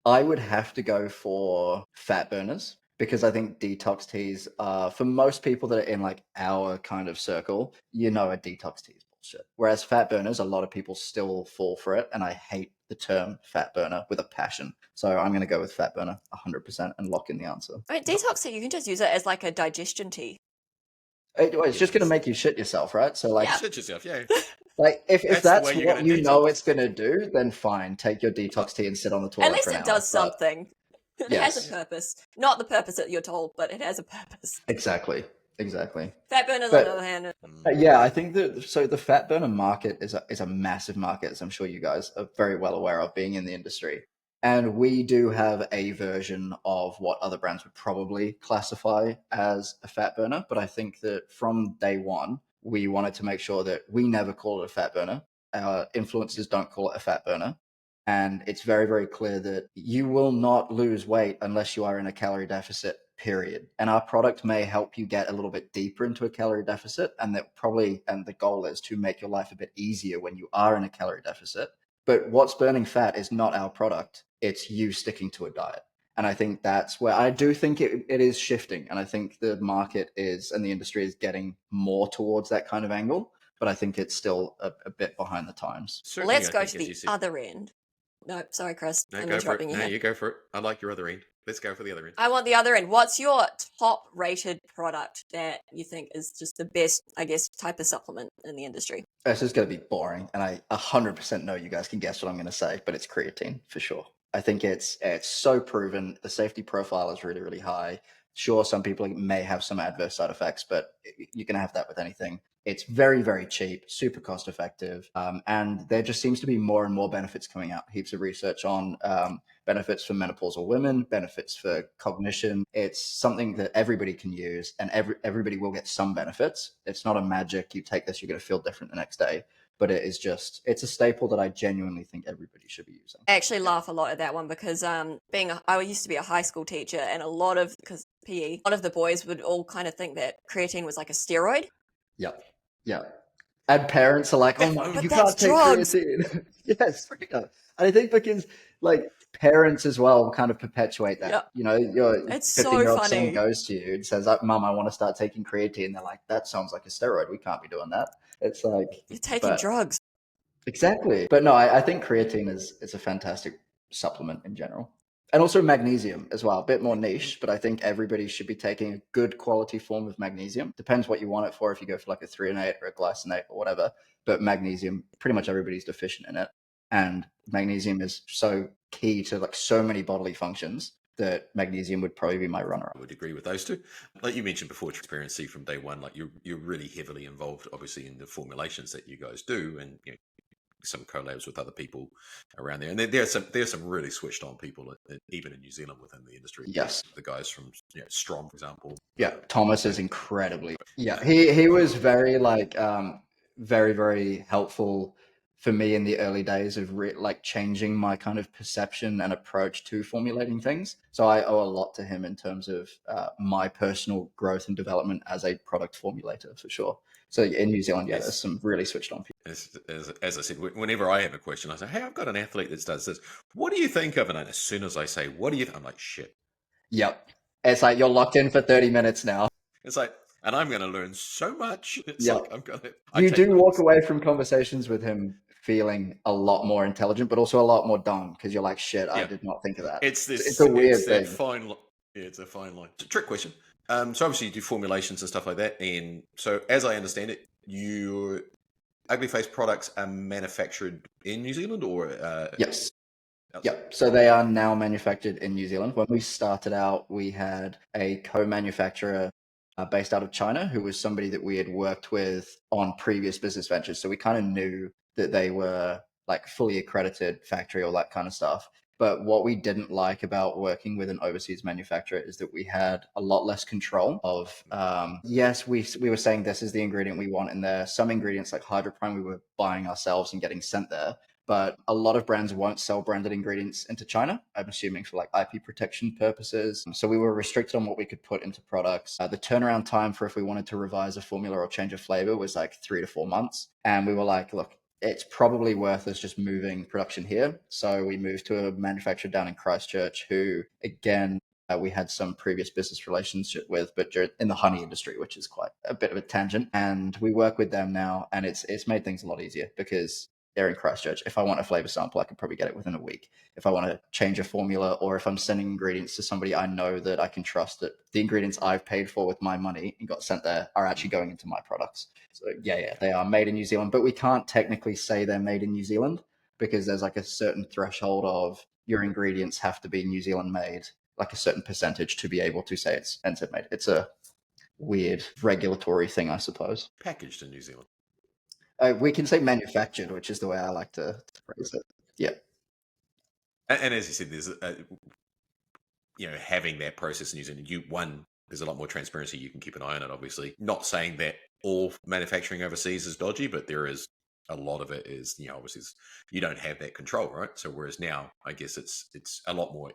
[SPEAKER 3] I would have to go for fat burners because I think detox teas are, for most people that are in like our kind of circle, a detox tea is bullshit. Whereas fat burners, a lot of people still fall for it. And I hate the term fat burner with a passion. So I'm going to go with fat burner 100% and lock in the answer.
[SPEAKER 2] I mean, detox tea, you can just use it as like a digestion tea.
[SPEAKER 3] It's just going to make you shit yourself, right? So like,
[SPEAKER 1] Shit yourself, yeah.
[SPEAKER 3] like if
[SPEAKER 1] That's
[SPEAKER 3] that's
[SPEAKER 1] the way you're
[SPEAKER 3] what
[SPEAKER 1] gonna
[SPEAKER 3] you know
[SPEAKER 1] detox.
[SPEAKER 3] it's going to do, then fine. Take your detox tea and sit on the toilet
[SPEAKER 2] At least
[SPEAKER 3] for an
[SPEAKER 2] it
[SPEAKER 3] hour.
[SPEAKER 2] does something. It has
[SPEAKER 3] Yes.
[SPEAKER 2] a purpose. Not the purpose that you're told, but it has a purpose.
[SPEAKER 3] Exactly.
[SPEAKER 2] Fat burners, on
[SPEAKER 3] But
[SPEAKER 2] the other hand,
[SPEAKER 3] yeah, I think that the fat burner market is a massive market, as I'm sure you guys are very well aware of being in the industry. And we do have a version of what other brands would probably classify as a fat burner. But I think that from day one, we wanted to make sure that we never call it a fat burner. Our influencers don't call it a fat burner. And it's very, very clear that you will not lose weight unless you are in a calorie deficit, period. And our product may help you get a little bit deeper into a calorie deficit. And the goal is to make your life a bit easier when you are in a calorie deficit. But what's burning fat is not our product. It's you sticking to a diet. And I think that's where I do think it is shifting. And I think the market and the industry is getting more towards that kind of angle. But I think it's still a bit behind the times.
[SPEAKER 1] Certainly,
[SPEAKER 2] let's
[SPEAKER 1] I
[SPEAKER 2] go
[SPEAKER 1] think,
[SPEAKER 2] to
[SPEAKER 1] as
[SPEAKER 2] the
[SPEAKER 1] you said.
[SPEAKER 2] other end. No, sorry, Chris.
[SPEAKER 1] No,
[SPEAKER 2] I'm
[SPEAKER 1] go for it.
[SPEAKER 2] interrupting you.
[SPEAKER 1] No,
[SPEAKER 2] here.
[SPEAKER 1] you go for it. I like your other end. Let's go for the other end.
[SPEAKER 2] I want the other end. What's your top rated product that you think is just the best, I guess, type of supplement in the industry?
[SPEAKER 3] This is going to be boring, and I 100% know you guys can guess what I'm going to say, but it's creatine for sure. I think it's so proven. The safety profile is really, really high. Sure, some people may have some adverse side effects, but you can have that with anything. It's very, very cheap, super cost effective, and there just seems to be more and more benefits coming out. Heaps of research on benefits for menopausal women, benefits for cognition. It's something that everybody can use, and everybody will get some benefits. It's not a magic. You take this, you're going to feel different the next day. But it's a staple that I genuinely think everybody should be using.
[SPEAKER 2] I actually laugh a lot at that one because I used to be a high school teacher, and because PE, a lot of the boys would all kind of think that creatine was like a steroid.
[SPEAKER 3] Yep. Yeah. And parents are like, oh my,
[SPEAKER 2] But
[SPEAKER 3] you
[SPEAKER 2] that's
[SPEAKER 3] can't take
[SPEAKER 2] drugs.
[SPEAKER 3] creatine. Yes. And I think because like parents as well kind of perpetuate that.
[SPEAKER 2] Yep.
[SPEAKER 3] Your
[SPEAKER 2] It's so
[SPEAKER 3] 15-year-old son
[SPEAKER 2] funny.
[SPEAKER 3] goes to you and says, Mum, I want to start taking creatine. They're like, that sounds like a steroid. We can't be doing that. It's like,
[SPEAKER 2] You're taking drugs.
[SPEAKER 3] exactly. But no, I think creatine is a fantastic supplement in general. And also magnesium as well, a bit more niche, but I think everybody should be taking a good quality form of magnesium. Depends what you want it for, if you go for like a threonate or a glycinate or whatever. But magnesium, pretty much everybody's deficient in it. And magnesium is so key to like so many bodily functions that magnesium would probably be my runner-up.
[SPEAKER 1] I would agree with those two. Like you mentioned before, transparency from day one. Like you're really heavily involved, obviously, in the formulations that you guys do, and some collabs with other people around there. And there's some really switched on people, even in New Zealand within the industry.
[SPEAKER 3] Yes,
[SPEAKER 1] the guys from Strom, for example.
[SPEAKER 3] Yeah, Thomas is incredibly. Yeah, he was very very, very helpful for me in the early days of changing my kind of perception and approach to formulating things. So I owe a lot to him in terms of my personal growth and development as a product formulator for sure. So in New Zealand, there's some really switched on people.
[SPEAKER 1] As I said, whenever I have a question, I say, hey, I've got an athlete that does this. What do you think of it? And as soon as I say, what do you think? I'm like, shit.
[SPEAKER 3] Yep. It's like you're locked in for 30 minutes now.
[SPEAKER 1] It's like, and I'm going to learn so much. It's
[SPEAKER 3] Yep.
[SPEAKER 1] like, I'm going to...
[SPEAKER 3] You do walk away from conversations with him feeling a lot more intelligent, but also a lot more dumb because you're like, shit, I did not think of that.
[SPEAKER 1] It's
[SPEAKER 3] a weird thing.
[SPEAKER 1] It's a fine line. It's a trick question. So obviously you do formulations and stuff like that. And so as I understand it, your UglyFace products are manufactured in New Zealand or...
[SPEAKER 3] Yes. Yep. So they are now manufactured in New Zealand. When we started out, we had a co-manufacturer based out of China who was somebody that we had worked with on previous business ventures. So we kind of knew that they were like fully accredited factory, all that kind of stuff. But what we didn't like about working with an overseas manufacturer is that we had a lot less control of, yes, we were saying this is the ingredient we want in there. Some ingredients like Hydroprime we were buying ourselves and getting sent there. But a lot of brands won't sell branded ingredients into China, I'm assuming for like IP protection purposes. So we were restricted on what we could put into products. The turnaround time for if we wanted to revise a formula or change a flavor was like 3 to 4 months. And we were like, look, it's probably worth us just moving production here. So we moved to a manufacturer down in Christchurch who, again, we had some previous business relationship with, but in the honey industry, which is quite a bit of a tangent. And we work with them now, and it's made things a lot easier because they're in Christchurch. If I want a flavor sample, I can probably get it within a week. If I want to change a formula, or if I'm sending ingredients to somebody I know that I can trust that the ingredients I've paid for with my money and got sent there are actually going into my products. So yeah, they are made in New Zealand, but we can't technically say they're made in New Zealand because there's like a certain threshold of your ingredients have to be New Zealand made, like a certain percentage to be able to say it's NZ made. It's a weird regulatory thing, I suppose.
[SPEAKER 1] Packaged in New Zealand.
[SPEAKER 3] We can say manufactured, which is the way I like to phrase it. Yeah.
[SPEAKER 1] And as you said, there's having that process in New Zealand. There's a lot more transparency. You can keep an eye on it. Obviously, not saying that all manufacturing overseas is dodgy, but there is a lot of it is obviously you don't have that control, right? So whereas now, I guess it's a lot more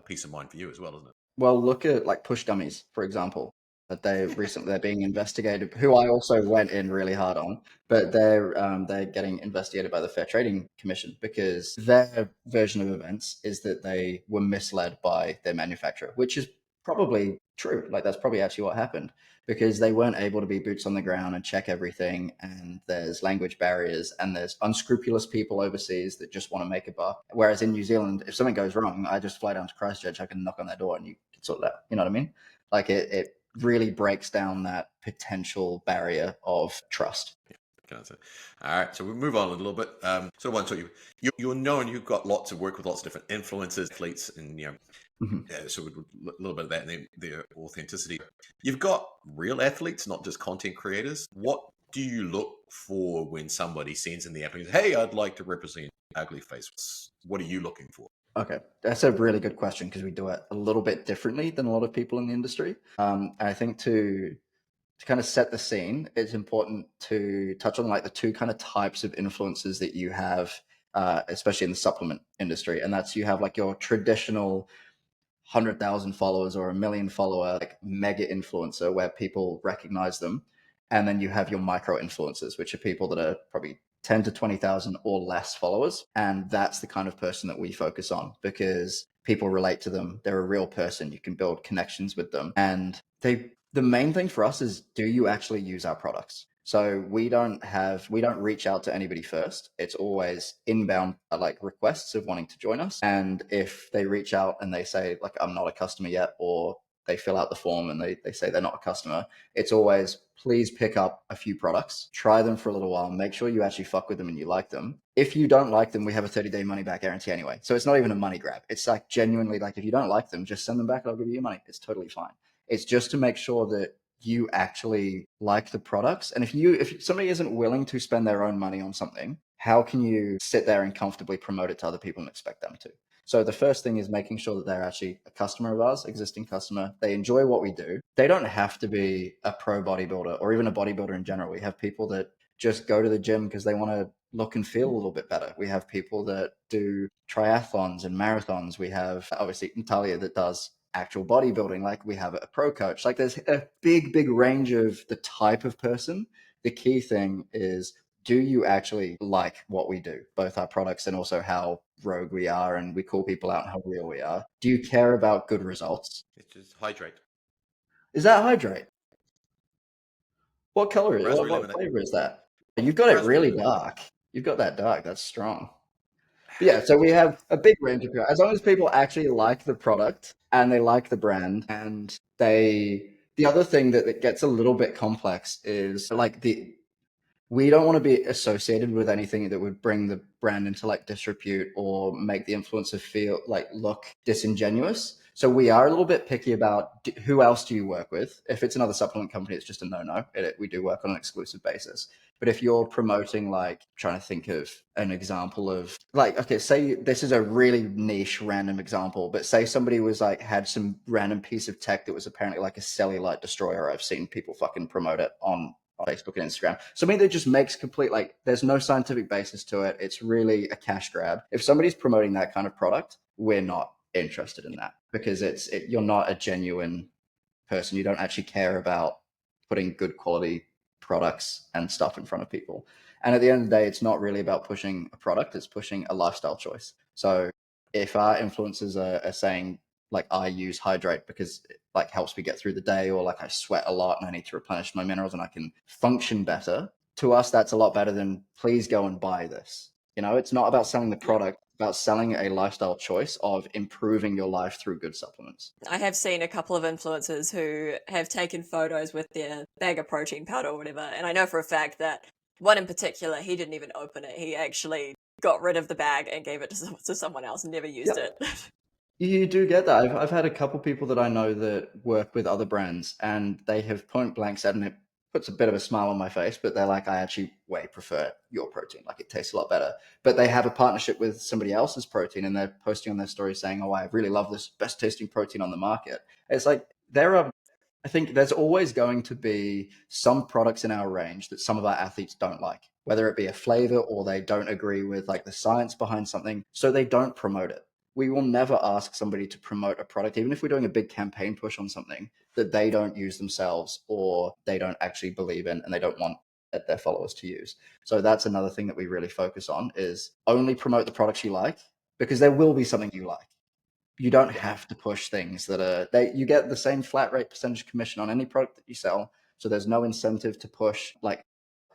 [SPEAKER 1] peace of mind for you as well, isn't it?
[SPEAKER 3] Well, look at like push dummies, for example, that they're being investigated. Who I also went in really hard on, but they're getting investigated by the Fair Trading Commission because their version of events is that they were misled by their manufacturer, which is probably true. Like that's probably actually what happened because they weren't able to be boots on the ground and check everything. And there's language barriers and there's unscrupulous people overseas that just want to make a buck. Whereas in New Zealand, if something goes wrong, I just fly down to Christchurch, I can knock on their door and you can sort it out. You know what I mean? Like it really breaks down that potential barrier of trust.
[SPEAKER 1] All right, so we'll move on a little bit. So you're known. You've got lots of work with lots of different influencers, athletes, and so a little bit of that and their authenticity. You've got real athletes, not just content creators. What do you look for when somebody sends in the app and says, "Hey, I'd like to represent UglyFace"? What are you looking for?
[SPEAKER 3] Okay, that's a really good question because we do it a little bit differently than a lot of people in the industry. I think to kind of set the scene, it's important to touch on like the two kind of types of influencers that you have, especially in the supplement industry. And that's you have like your traditional 100,000 followers or a million follower, like mega influencer where people recognize them. And then you have your micro influencers, which are people that are probably 10 to 20,000 or less followers. And that's the kind of person that we focus on because people relate to them. They're a real person. You can build connections with them. And the main thing for us is, do you actually use our products? So we don't reach out to anybody first. It's always inbound like requests of wanting to join us. And if they reach out and they say like, I'm not a customer yet, or they fill out the form and they say they're not a customer, it's always, please pick up a few products, try them for a little while, make sure you actually fuck with them and you like them. If you don't like them, we have a 30-day money back guarantee anyway. So it's not even a money grab. It's like genuinely like, if you don't like them, just send them back and I'll give you your money. It's totally fine. It's just to make sure that you actually like the products. And if somebody isn't willing to spend their own money on something, how can you sit there and comfortably promote it to other people and expect them to? So the first thing is making sure that they're actually a customer of ours, existing customer. They enjoy what we do. They don't have to be a pro bodybuilder or even a bodybuilder in general. We have people that just go to the gym because they want to look and feel a little bit better. We have people that do triathlons and marathons. We have obviously Natalia that does actual bodybuilding. Like we have a pro coach. Like there's a big range of the type of person. The key thing is, do you actually like what we do, both our products and also how rogue we are and we call people out and how real we are? Do you care about good results?
[SPEAKER 1] It's just hydrate.
[SPEAKER 3] Is that hydrate? What color is it?
[SPEAKER 1] Raspberry
[SPEAKER 3] What
[SPEAKER 1] lemonade.
[SPEAKER 3] flavor is that? You've got it really dark. You've got that dark. That's strong. But yeah, so we have a big range of people. As long as people actually like the product and they like the brand, and the other thing that gets a little bit complex is like we don't want to be associated with anything that would bring the brand into like disrepute or make the influencer feel like look disingenuous. So we are a little bit picky about who else do you work with. If it's another supplement company, it's just a no-no. We do work on an exclusive basis. But if you're promoting, like, trying to think of an example of like, okay, say this is a really niche random example, but say somebody was like had some random piece of tech that was apparently like a cellulite destroyer. I've seen people fucking promote it on Facebook and Instagram. Something that just makes complete, like, there's no scientific basis to it. It's really a cash grab. If somebody's promoting that kind of product, we're not interested in that because you're not a genuine person. You don't actually care about putting good quality products and stuff in front of people. And at the end of the day, it's not really about pushing a product, it's pushing a lifestyle choice. So if our influencers are saying, like, I use hydrate because it like helps me get through the day, or like I sweat a lot and I need to replenish my minerals and I can function better, to us, that's a lot better than please go and buy this. It's not about selling the product, it's about selling a lifestyle choice of improving your life through good supplements.
[SPEAKER 2] I have seen a couple of influencers who have taken photos with their bag of protein powder or whatever, and I know for a fact that one in particular, he didn't even open it. He actually got rid of the bag and gave it to someone else and never used it.
[SPEAKER 3] You do get that. I've had a couple people that I know that work with other brands, and they have point blank said, and it puts a bit of a smile on my face, but they're like, I actually way prefer your protein. Like, it tastes a lot better. But they have a partnership with somebody else's protein, and they're posting on their story saying, oh, I really love this best tasting protein on the market. It's like, I think there's always going to be some products in our range that some of our athletes don't like, whether it be a flavor or they don't agree with like the science behind something, so they don't promote it. We will never ask somebody to promote a product, even if we're doing a big campaign push on something that they don't use themselves or they don't actually believe in and they don't want their followers to use. So that's another thing that we really focus on, is only promote the products you like, because there will be something you like. You don't have to push things you get the same flat rate percentage commission on any product that you sell. So there's no incentive to push like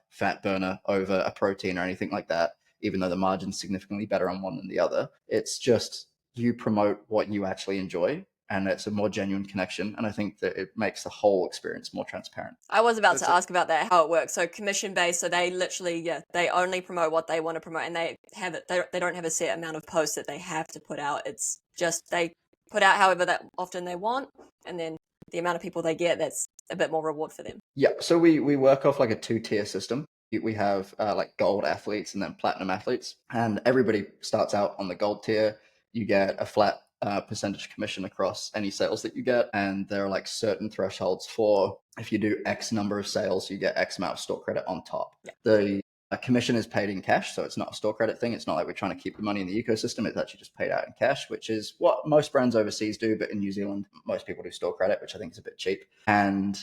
[SPEAKER 3] fat burner over a protein or anything like that, even though the margin's significantly better on one than the other. It's just you promote what you actually enjoy, and it's a more genuine connection. And I think that it makes the whole experience more transparent.
[SPEAKER 2] I was about to ask about that, how it works. So commission based, so they literally, they only promote what they want to promote, and they have it. They don't have a set amount of posts that they have to put out. It's just they put out however that often they want, and then the amount of people they get, that's a bit more reward for them.
[SPEAKER 3] Yeah, so we work off like a 2-tier system. We have like gold athletes and then platinum athletes, and everybody starts out on the gold tier. You get a flat percentage commission across any sales that you get, and there are like certain thresholds for if you do X number of sales, you get X amount of store credit on top.
[SPEAKER 2] Yeah.
[SPEAKER 3] The commission is paid in cash, so it's not a store credit thing. It's not like we're trying to keep the money in the ecosystem. It's actually just paid out in cash, which is what most brands overseas do, but in New Zealand, most people do store credit, which I think is a bit cheap. And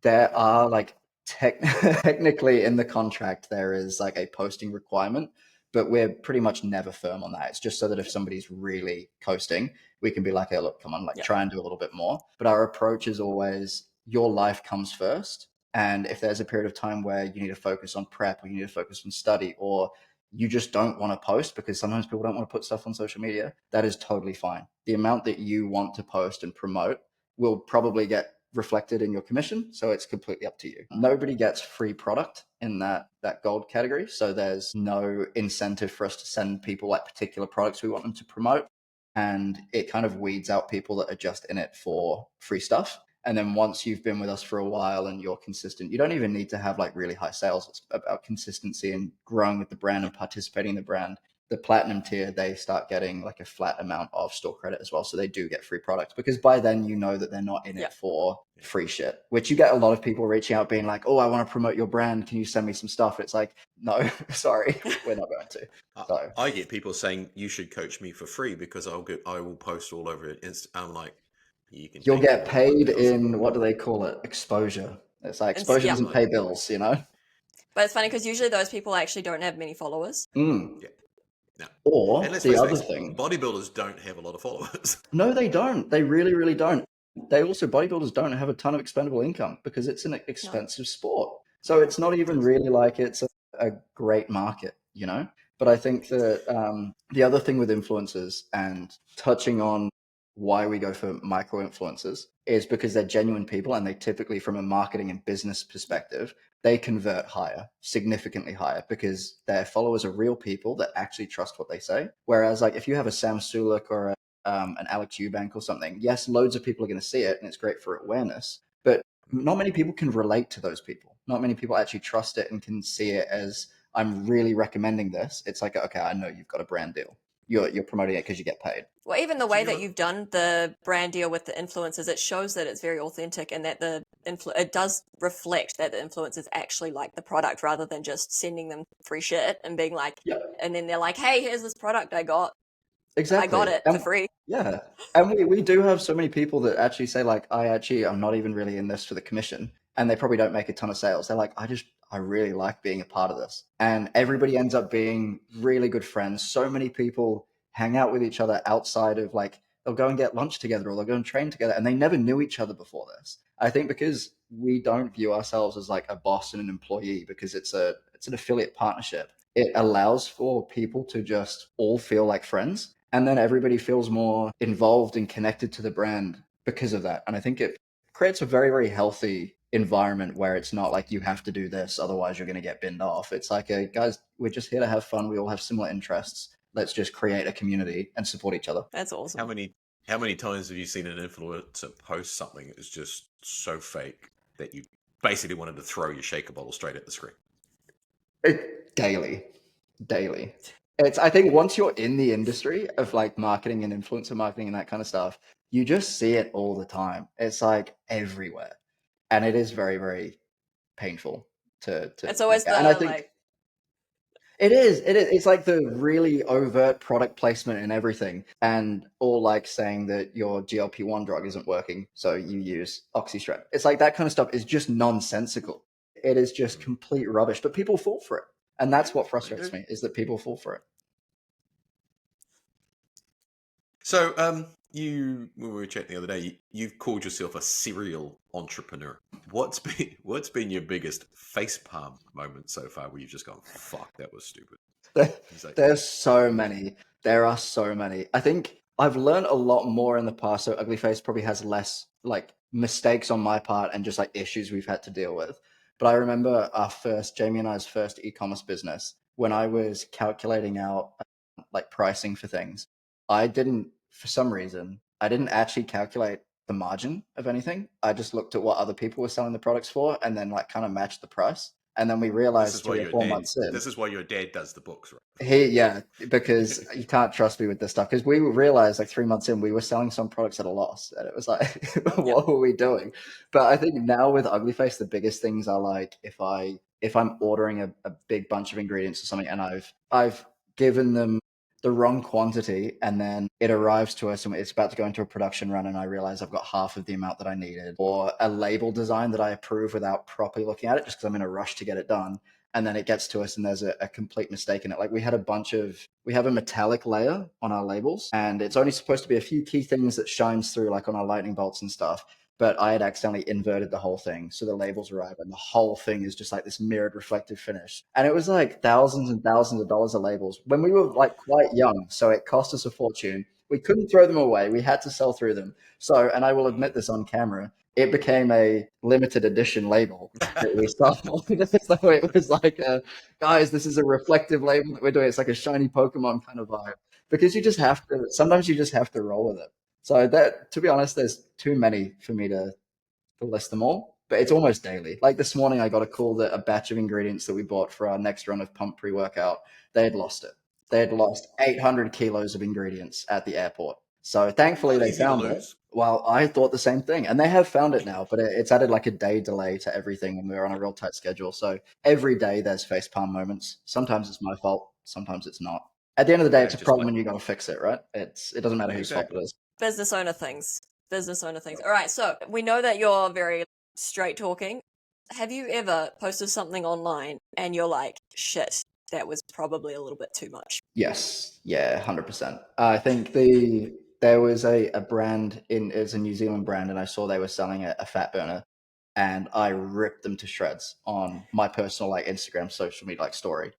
[SPEAKER 3] there are like technically in the contract, there is like a posting requirement, but we're pretty much never firm on that. It's just so that if somebody's really coasting, we can be like, hey, look, come on, like try and do a little bit more. But our approach is always your life comes first. And if there's a period of time where you need to focus on prep, or you need to focus on study, or you just don't want to post because sometimes people don't want to put stuff on social media, that is totally fine. The amount that you want to post and promote will probably get reflected in your commission, so it's completely up to you. Nobody gets free product in that gold category, so there's no incentive for us to send people like particular products we want them to promote, and it kind of weeds out people that are just in it for free stuff. And then once you've been with us for a while and you're consistent, you don't even need to have like really high sales. It's about consistency and growing with the brand and participating in the brand. The platinum tier, they start getting like a flat amount of store credit as well. So they do get free products, because by then you know that they're not in it for free shit, which you get a lot of people reaching out being like, oh, I want to promote your brand. Can you send me some stuff? It's like, no, sorry, we're not going to. So
[SPEAKER 1] I get people saying you should coach me for free because I will post all over it. I'm like,
[SPEAKER 3] you'll get paid in, what do they call it? Exposure. It's like exposure doesn't pay bills, you know?
[SPEAKER 2] But it's funny because usually those people actually don't have many followers.
[SPEAKER 1] Yeah. No.
[SPEAKER 3] Or the other thing,
[SPEAKER 1] bodybuilders don't have a lot of followers.
[SPEAKER 3] No, they don't. They really, really don't. They also, bodybuilders don't have a ton of expendable income because it's an expensive sport. So it's not even really like it's a great market, you know? But I think that the other thing with influencers, and touching on why we go for micro influencers, is because they're genuine people, and they typically, from a marketing and business perspective, they convert higher, significantly higher, because their followers are real people that actually trust what they say. Whereas like if you have a Sam Sulek or an Alex Eubank or something, yes, loads of people are going to see it and it's great for awareness, but not many people can relate to those people. Not many people actually trust it and can see it as, I'm really recommending this. It's like, okay, I know you've got a brand deal. You're promoting it because you get paid.
[SPEAKER 2] Well, even the way that you've done the brand deal with the influencers, it shows that it's very authentic, and that it does reflect that the influencers actually like the product, rather than just sending them free shit and being like, and then they're like, hey, here's this product I got.
[SPEAKER 3] Exactly.
[SPEAKER 2] I got it for free.
[SPEAKER 3] Yeah. And we do have so many people that actually say like, I'm not even really in this for the commission. And they probably don't make a ton of sales. They're like, I really like being a part of this. And everybody ends up being really good friends. So many people hang out with each other outside of like, they'll go and get lunch together or they'll go and train together, and they never knew each other before this. I think because we don't view ourselves as like a boss and an employee, because it's an affiliate partnership, it allows for people to just all feel like friends, and then everybody feels more involved and connected to the brand because of that. And I think it creates a very, very healthy environment where it's not like you have to do this, otherwise you're going to get binned off. It's like, guys, we're just here to have fun. We all have similar interests. Let's just create a community and support each other.
[SPEAKER 2] That's awesome.
[SPEAKER 1] How many times have you seen an influencer post something that's just so fake that you basically wanted to throw your shaker bottle straight at the screen?
[SPEAKER 3] Daily. I think once you're in the industry of like marketing and influencer marketing and that kind of stuff, you just see it all the time. It's like everywhere, and it is very, very painful to
[SPEAKER 2] It's always
[SPEAKER 3] look at. And I
[SPEAKER 2] the
[SPEAKER 3] think
[SPEAKER 2] like,
[SPEAKER 3] it is. It's like the really overt product placement and everything, and all like saying that your GLP-1 drug isn't working, so you use OxyStrep. It's like that kind of stuff is just nonsensical. It is just complete rubbish, but people fall for it, and that's what frustrates me, is that people fall for it.
[SPEAKER 1] So, when we were chatting the other day, you've called yourself a serial entrepreneur. What's been your biggest facepalm moment so far where you've just gone, fuck, that was stupid?
[SPEAKER 3] There's so many. There are so many. I think I've learned a lot more in the past. So UglyFace probably has less like mistakes on my part and just like issues we've had to deal with. But I remember Jamie and I's first e-commerce business, when I was calculating out like pricing for things, for some reason, I didn't actually calculate the margin of anything. I just looked at what other people were selling the products for and then like kind of matched the price. And then we realized 3 or 4 months in.
[SPEAKER 1] This is why your dad does the books, right?
[SPEAKER 3] Yeah, because you can't trust me with this stuff. Because we realized like 3 months in, we were selling some products at a loss, and it was like, what were we doing? But I think now with UglyFace, the biggest things are like if I'm ordering a big bunch of ingredients or something, and I've given them the wrong quantity, and then it arrives to us and it's about to go into a production run, and I realize I've got half of the amount that I needed, or a label design that I approve without properly looking at it, just because I'm in a rush to get it done. And then it gets to us and there's a complete mistake in it. Like we have a metallic layer on our labels, and it's only supposed to be a few key things that shines through, like on our lightning bolts and stuff. But I had accidentally inverted the whole thing. So the labels arrive and the whole thing is just like this mirrored reflective finish. And it was like thousands and thousands of dollars of labels when we were like quite young. So it cost us a fortune. We couldn't throw them away. We had to sell through them. So, and I will admit this on camera, it became a limited edition label that we sold. So it was like, guys, this is a reflective label that we're doing. It's like a shiny Pokemon kind of vibe, because sometimes you just have to roll with it. So that, to be honest, there's too many for me to list them all, but it's almost daily. Like this morning, I got a call that a batch of ingredients that we bought for our next run of pump pre-workout, they had lost it. They had lost 800 kilos of ingredients at the airport. So thankfully they found it. Well, I thought the same thing, and they have found it now, but it's added like a day delay to everything when we were on a real tight schedule. So every day there's facepalm moments. Sometimes it's my fault, sometimes it's not. At the end of the day, it's a problem and you got to fix it, right? It doesn't matter whose fault it is.
[SPEAKER 2] business owner things. All right, so we know that you're very straight talking. Have you ever posted something online and you're like, shit, that was probably a little bit too much?
[SPEAKER 3] Yes, yeah, 100%. I think there was a brand it's a New Zealand brand, and I saw they were selling a fat burner, and I ripped them to shreds on my personal like Instagram social media like story.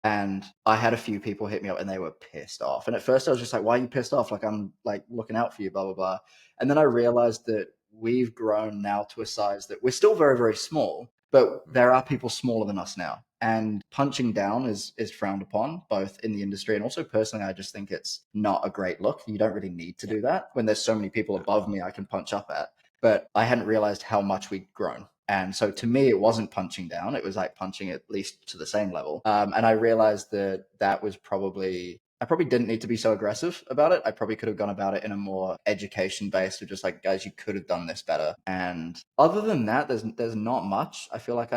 [SPEAKER 3] And I had a few people hit me up and they were pissed off. And at first I was just like, why are you pissed off? Like, I'm like looking out for you, blah, blah, blah. And then I realized that we've grown now to a size that we're still very, very small, but there are people smaller than us now. And punching down is frowned upon, both in the industry and also personally. I just think it's not a great look. You don't really need to do that when there's so many people above me I can punch up at. But I hadn't realized how much we'd grown. And so to me, it wasn't punching down. It was like punching at least to the same level. And I realized that was I probably didn't need to be so aggressive about it. I probably could have gone about it in a more education based, of just like, guys, you could have done this better. And other than that, there's not much. I feel like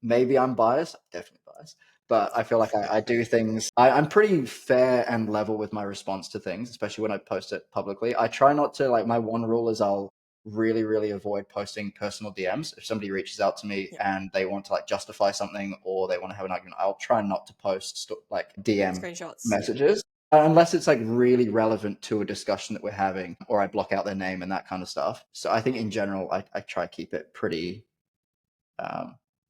[SPEAKER 3] maybe I'm biased, definitely biased, but I feel like I do things. I'm pretty fair and level with my response to things, especially when I post it publicly. I try not to, like, my one rule is I'll really, really avoid posting personal DMs. If somebody reaches out to me and they want to like justify something or they want to have an argument, I'll try not to post like DM
[SPEAKER 2] Screenshots.
[SPEAKER 3] messages. Unless it's like really relevant to a discussion that we're having, or I block out their name and that kind of stuff. So I think in general, I try to keep it pretty.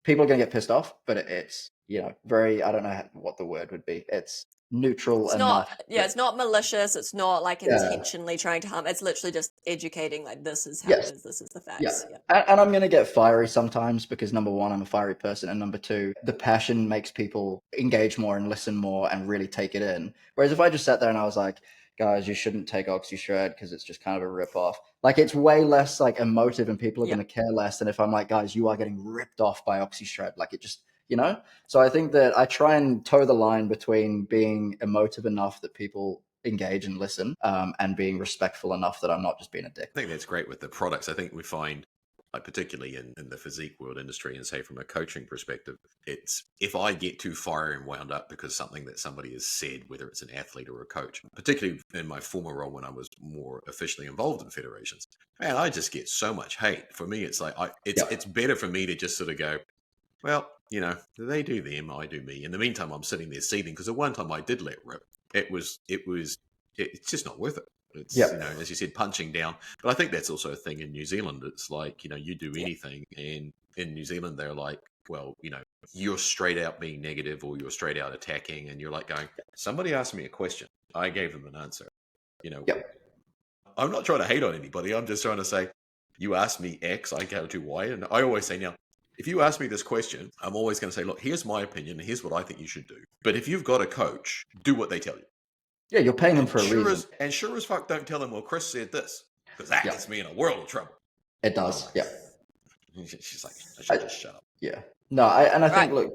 [SPEAKER 3] People are going to get pissed off, but it's, you know, very, I don't know what the word would be. It's neutral
[SPEAKER 2] It's
[SPEAKER 3] enough.
[SPEAKER 2] not, it's not malicious. It's not like intentionally trying to harm. It's literally just educating, like, this is how it is. This is the facts.
[SPEAKER 3] And I'm going to get fiery sometimes because number one, I'm a fiery person. And number two, the passion makes people engage more and listen more and really take it in. Whereas if I just sat there and I was like, guys, you shouldn't take OxyShred because it's just kind of a rip-off. Like, it's way less like emotive and people are going to care less than if I'm like, guys, you are getting ripped off by OxyShred. Like, it just, you know? So I think that I try and toe the line between being emotive enough that people engage and listen, and being respectful enough that I'm not just being a dick.
[SPEAKER 1] I think that's great with the products. I think we find, like, particularly in the physique world industry, and say from a coaching perspective, it's if I get too fiery and wound up because something that somebody has said, whether it's an athlete or a coach, particularly in my former role when I was more officially involved in federations, man, I just get so much hate. For me, it's like it's better for me to just sort of go, well, you know, they do them, I do me. In the meantime, I'm sitting there seething because the one time I did let rip, it's just not worth it. It's, you know, as you said, punching down. But I think that's also a thing in New Zealand. It's like, you know, you do anything, and in New Zealand, they're like, well, you know, you're straight out being negative or you're straight out attacking, and you're like going, somebody asked me a question, I gave them an answer. You know, I'm not trying to hate on anybody. I'm just trying to say, you asked me X, I go to Y. And I always say now, if you ask me this question, I'm always going to say, look, here's my opinion, and here's what I think you should do. But if you've got a coach, do what they tell you.
[SPEAKER 3] Yeah, you're paying them for a reason.
[SPEAKER 1] And sure as fuck, don't tell them, well, Chris said this, because that gets me in a world of trouble.
[SPEAKER 3] It does,
[SPEAKER 1] She's like, I should just shut up.
[SPEAKER 3] Yeah. No, I think, look,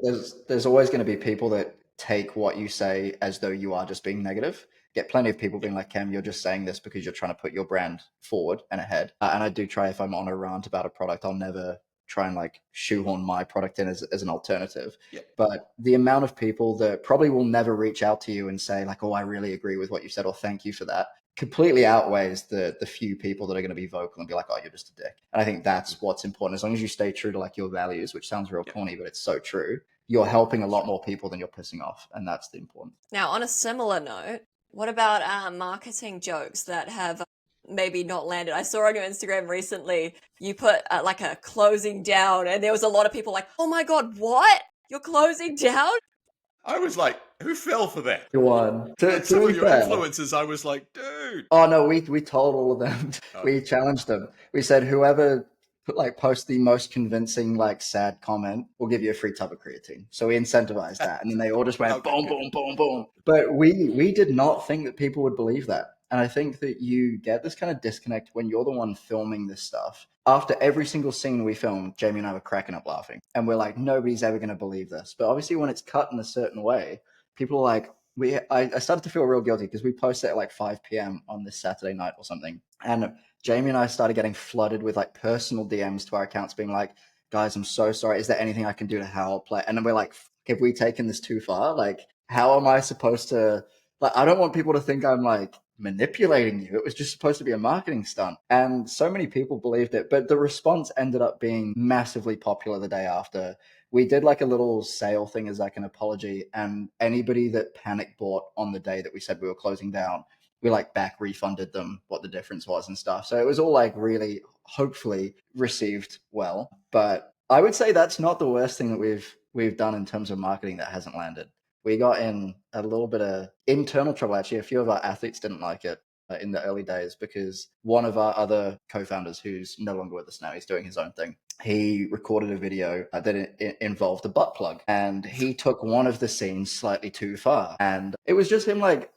[SPEAKER 3] there's always going to be people that take what you say as though you are just being negative. Get plenty of people being like, Cam, you're just saying this because you're trying to put your brand forward and ahead. And I do try, if I'm on a rant about a product, I'll never try and like shoehorn my product in as an alternative. But the amount of people that probably will never reach out to you and say like, oh, I really agree with what you said, or thank you for that, completely outweighs the few people that are going to be vocal and be like, oh, you're just a dick. And I think that's what's important. As long as you stay true to like your values, which sounds real corny, but it's so true, you're helping a lot more people than you're pissing off. And that's the important.
[SPEAKER 2] Now, on a similar note, what about marketing jokes that have maybe not landed? I saw on your Instagram recently, you put like a closing down, and there was a lot of people like, oh my God, what? You're closing down?
[SPEAKER 1] I was like, who fell for that?
[SPEAKER 3] One.
[SPEAKER 1] Some of your influencers, I was like, dude.
[SPEAKER 3] Oh no, we told all of them. We challenged them. We said whoever post the most convincing like sad comment, we'll give you a free tub of creatine. So we incentivized that, and then they all just went boom, boom, boom, boom. But we did not think that people would believe that. And I think that you get this kind of disconnect when you're the one filming this stuff. After every single scene we film, Jamie and I were cracking up laughing. And we're like, nobody's ever going to believe this. But obviously when it's cut in a certain way, people are like, I started to feel real guilty because we posted at like 5 p.m. on this Saturday night or something. And Jamie and I started getting flooded with like personal DMs to our accounts being like, guys, I'm so sorry. Is there anything I can do to help? And then we're like, have we taken this too far? Like, how am I supposed to, like, I don't want people to think I'm like manipulating you. It was just supposed to be a marketing stunt. And so many people believed it, but the response ended up being massively popular the day after. We did like a little sale thing as like an apology, and anybody that panic bought on the day that we said we were closing down, we like back refunded them what the difference was and stuff. So it was all like really hopefully received well. But I would say that's not the worst thing that we've done in terms of marketing that hasn't landed. We got in a little bit of internal trouble. Actually, a few of our athletes didn't like it in the early days because one of our other co-founders, who's no longer with us now, he's doing his own thing. He recorded a video that it involved a butt plug, and he took one of the scenes slightly too far. And it was just him like,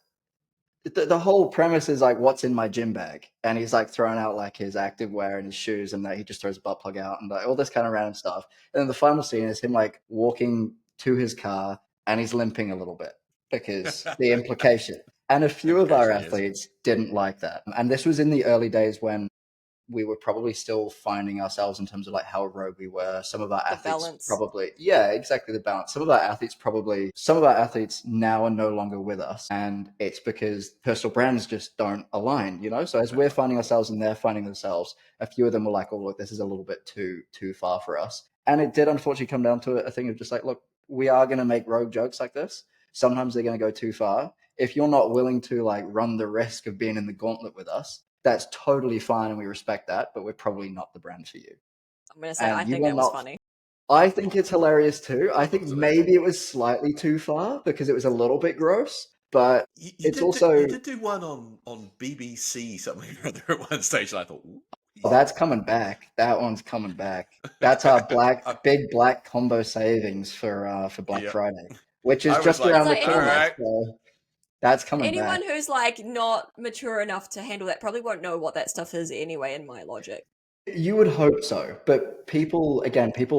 [SPEAKER 3] the whole premise is like, what's in my gym bag? And he's like throwing out like his active wear and his shoes, and he just throws a butt plug out and like all this kind of random stuff. And then the final scene is him like walking to his car, and he's limping a little bit because the implication. And a few of our athletes didn't like that. And this was in the early days when we were probably still finding ourselves in terms of like how rogue we were. Some of our
[SPEAKER 2] The
[SPEAKER 3] athletes
[SPEAKER 2] balance.
[SPEAKER 3] probably, yeah, exactly, the balance. Some of our athletes now are no longer with us, and it's because personal brands just don't align, you know. So as we're finding ourselves and they're finding themselves, a few of them were like, "Oh, look, this is a little bit too far for us." And it did unfortunately come down to a thing of just like, look, we are going to make rogue jokes like this. Sometimes they're going to go too far. If you're not willing to like run the risk of being in the gauntlet with us, that's totally fine, and we respect that, but we're probably not the brand for you.
[SPEAKER 2] I'm going to say,
[SPEAKER 3] And
[SPEAKER 2] I
[SPEAKER 3] you
[SPEAKER 2] think
[SPEAKER 3] will
[SPEAKER 2] that was
[SPEAKER 3] not.
[SPEAKER 2] funny.
[SPEAKER 3] I think it's hilarious too. I think
[SPEAKER 1] hilarious.
[SPEAKER 3] maybe it was slightly too far because it was a little bit gross, but it's also
[SPEAKER 1] you did do one on BBC something or other at one stage, and I thought, ooh,
[SPEAKER 3] oh, that's coming back. That one's coming back. That's our big black combo savings for Black
[SPEAKER 1] Yeah.
[SPEAKER 3] Friday, which is
[SPEAKER 1] I was
[SPEAKER 3] just
[SPEAKER 1] like,
[SPEAKER 3] around the
[SPEAKER 2] It's like
[SPEAKER 3] corner.
[SPEAKER 1] all right.
[SPEAKER 3] So that's coming
[SPEAKER 2] Anyone
[SPEAKER 3] back.
[SPEAKER 2] who's like not mature enough to handle that probably won't know what that stuff is anyway, in my logic.
[SPEAKER 3] You would hope so, but people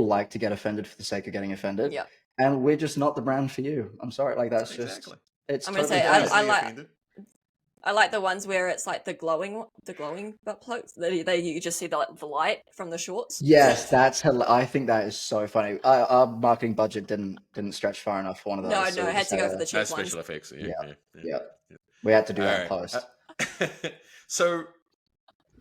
[SPEAKER 3] like to get offended for the sake of getting offended,
[SPEAKER 2] Yeah.
[SPEAKER 3] and we're just not the brand for you. I'm sorry, like that's
[SPEAKER 1] Exactly.
[SPEAKER 3] just it's
[SPEAKER 2] I'm gonna
[SPEAKER 3] totally
[SPEAKER 2] say
[SPEAKER 3] fine.
[SPEAKER 1] Easily offended.
[SPEAKER 2] I like the ones where it's like the glowing butt plugs. They you just see the light from the shorts.
[SPEAKER 3] Yes, I think that is so funny. Our marketing budget didn't stretch far enough for one of
[SPEAKER 2] No,
[SPEAKER 3] those, so
[SPEAKER 2] I
[SPEAKER 3] we
[SPEAKER 2] had
[SPEAKER 3] just
[SPEAKER 2] to
[SPEAKER 3] had
[SPEAKER 2] go for the
[SPEAKER 3] to,
[SPEAKER 2] cheap ones.
[SPEAKER 1] Special effects.
[SPEAKER 3] yeah,
[SPEAKER 1] Yeah.
[SPEAKER 3] yeah, we had to do
[SPEAKER 1] All
[SPEAKER 3] that in
[SPEAKER 1] right.
[SPEAKER 3] post.
[SPEAKER 1] So,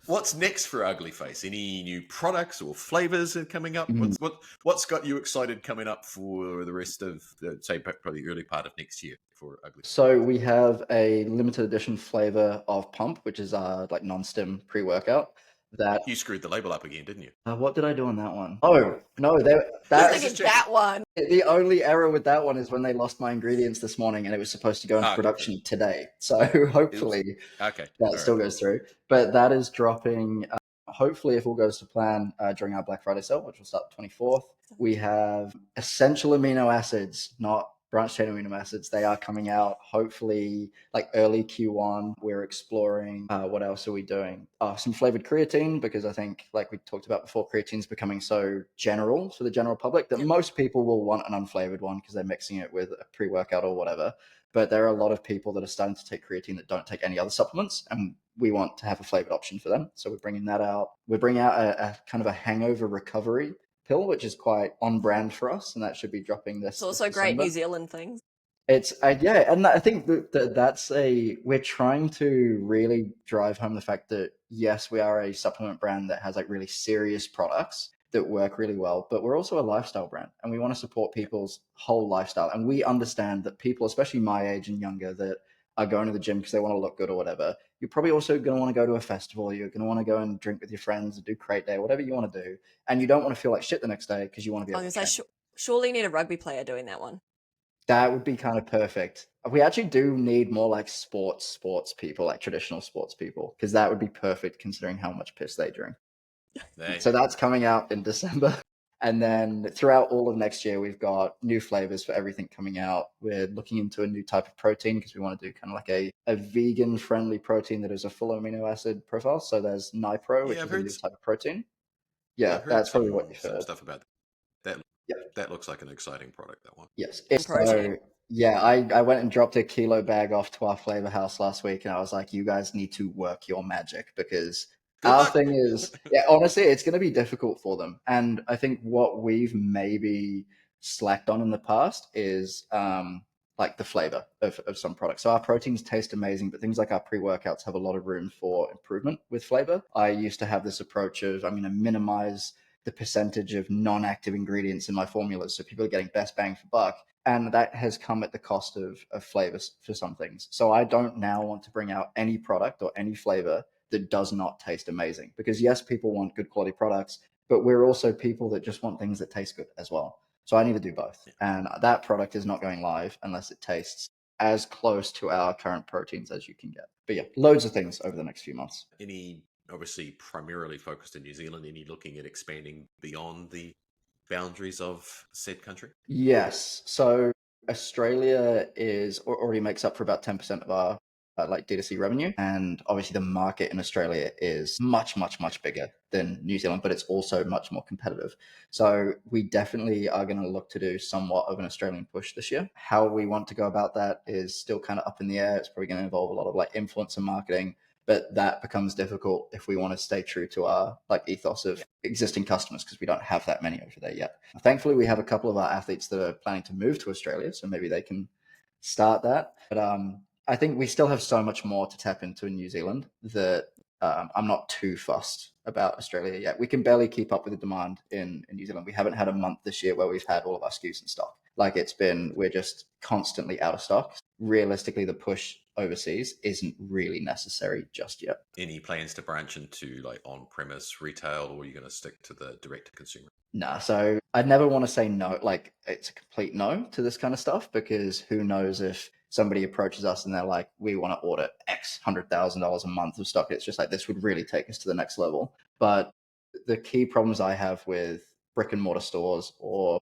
[SPEAKER 1] what's next for UglyFace? Any new products or flavors are coming up?
[SPEAKER 3] Mm.
[SPEAKER 1] What's got you excited coming up for the rest of, say, probably the early part of next year for UglyFace?
[SPEAKER 3] So we have a limited edition flavor of Pump, which is our like non-stim pre-workout. That
[SPEAKER 1] You screwed the label up again, didn't you?
[SPEAKER 3] what did I do on that one? Oh no,
[SPEAKER 2] I was
[SPEAKER 3] that's
[SPEAKER 2] thinking that one.
[SPEAKER 3] the only error with that one is when they lost my ingredients this morning, and it was supposed to go into
[SPEAKER 1] Okay,
[SPEAKER 3] production today. So hopefully
[SPEAKER 1] okay.
[SPEAKER 3] that
[SPEAKER 1] All
[SPEAKER 3] still
[SPEAKER 1] right.
[SPEAKER 3] goes through. But that is dropping. Hopefully, if all goes to plan during our Black Friday sale, which will start the 24th. We have essential amino acids, not branched chain amino acids. They are coming out hopefully like early Q1. We're exploring what else are we doing? Some flavored creatine, because I think, like we talked about before, creatine is becoming so general for the general public that most people will want an unflavored one because they're mixing it with a pre-workout or whatever. But there are a lot of people that are starting to take creatine that don't take any other supplements, and we want to have a flavored option for them. So we're bringing that out. We're bringing out a kind of a hangover recovery pill, which is quite on brand for us, and that should be dropping this.
[SPEAKER 2] It's also
[SPEAKER 3] this
[SPEAKER 2] great
[SPEAKER 3] December.
[SPEAKER 2] New Zealand things.
[SPEAKER 3] It's yeah, and I think that's we're trying to really drive home the fact that yes, we are a supplement brand that has like really serious products that work really well, but we're also a lifestyle brand, and we want to support people's whole lifestyle. And we understand that people, especially my age and younger, that are going to the gym because they want to look good or whatever, you're probably also going to want to go to a festival, you're going to want to go and drink with your friends, or do crate day, whatever you want to do, and you don't want to feel like shit the next day because you want to be
[SPEAKER 2] I
[SPEAKER 3] able
[SPEAKER 2] was
[SPEAKER 3] to
[SPEAKER 2] gonna
[SPEAKER 3] train.
[SPEAKER 2] say, surely you need a rugby player doing that one.
[SPEAKER 3] That would be kind of perfect. We actually do need more like sports people, like traditional sports people, because that would be perfect considering how much piss they drink. So that's coming out in December. And then throughout all of next year, we've got new flavors for everything coming out. We're looking into a new type of protein because we want to do kind of like a vegan friendly protein that is a full amino acid profile. So there's Nipro, which
[SPEAKER 1] Yeah, I've
[SPEAKER 3] is a
[SPEAKER 1] heard.
[SPEAKER 3] new type of protein.
[SPEAKER 1] Yeah,
[SPEAKER 3] Yeah,
[SPEAKER 1] I've heard
[SPEAKER 3] that's probably what you've
[SPEAKER 1] some
[SPEAKER 3] heard.
[SPEAKER 1] stuff about that.
[SPEAKER 3] Yep.
[SPEAKER 1] That looks like an exciting product. That one.
[SPEAKER 3] Yes.
[SPEAKER 2] And protein.
[SPEAKER 3] So yeah, I went and dropped a kilo bag off to our flavor house last week, and I was like, you guys need to work your magic because
[SPEAKER 1] Good
[SPEAKER 3] our
[SPEAKER 1] luck.
[SPEAKER 3] thing is, yeah, honestly, it's going to be difficult for them. And I think what we've maybe slacked on in the past is like the flavor of some products. So our proteins taste amazing, but things like our pre-workouts have a lot of room for improvement with flavor. I used to have this approach of I'm going to minimize the percentage of non-active ingredients in my formulas so people are getting best bang for buck, and that has come at the cost of flavors for some things. So I don't now want to bring out any product or any flavor that does not taste amazing, because yes, people want good quality products, but we're also people that just want things that taste good as well. So I need to do both, and that product is not going live unless it tastes as close to our current proteins as you can get. But yeah, loads of things over the next few months.
[SPEAKER 1] Any obviously primarily focused in New Zealand. Any looking at expanding beyond the boundaries of said country?
[SPEAKER 3] Yes. So Australia already makes up for about 10% of our like D2C revenue. And obviously the market in Australia is much, much, much bigger than New Zealand, but it's also much more competitive. So we definitely are going to look to do somewhat of an Australian push this year. How we want to go about that is still kind of up in the air. It's probably going to involve a lot of like influencer marketing, But that becomes difficult if we want to stay true to our like ethos of existing customers, because we don't have that many over there yet. Thankfully, we have a couple of our athletes that are planning to move to Australia, so maybe they can start that. But I think we still have so much more to tap into in New Zealand that I'm not too fussed about Australia yet. We can barely keep up with the demand in New Zealand. We haven't had a month this year where we've had all of our SKUs in stock. Like we're just constantly out of stock. Realistically, the push overseas isn't really necessary just yet.
[SPEAKER 1] Any plans to branch into like on-premise retail, or are you going to stick to the direct-to-consumer?
[SPEAKER 3] Nah, so I'd never want to say no, like it's a complete no to this kind of stuff, because who knows if somebody approaches us and they're like, we want to order X $100,000 a month of stock. It's just like, this would really take us to the next level. But the key problems I have with brick and mortar stores or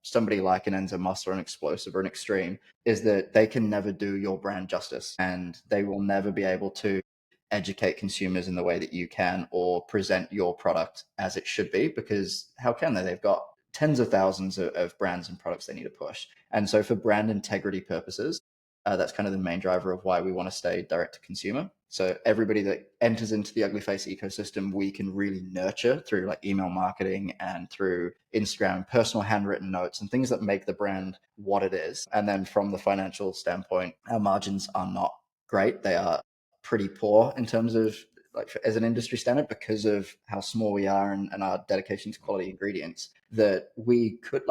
[SPEAKER 3] somebody like an Enzo Muscle or an Explosive or an Extreme is that they can never do your brand justice, and they will never be able to educate consumers in the way that you can or present your product as it should be, because how can they? They've got tens of thousands of brands and products they need to push. And so for brand integrity purposes, that's kind of the main driver of why we want to stay direct to consumer. So everybody that enters into the UglyFace ecosystem, we can really nurture through like email marketing and through Instagram, personal handwritten notes and things that make the brand what it is. And then from the financial standpoint, our margins are not great. They are pretty poor in terms of like as an industry standard, because of how small we are and our dedication to quality ingredients, that we could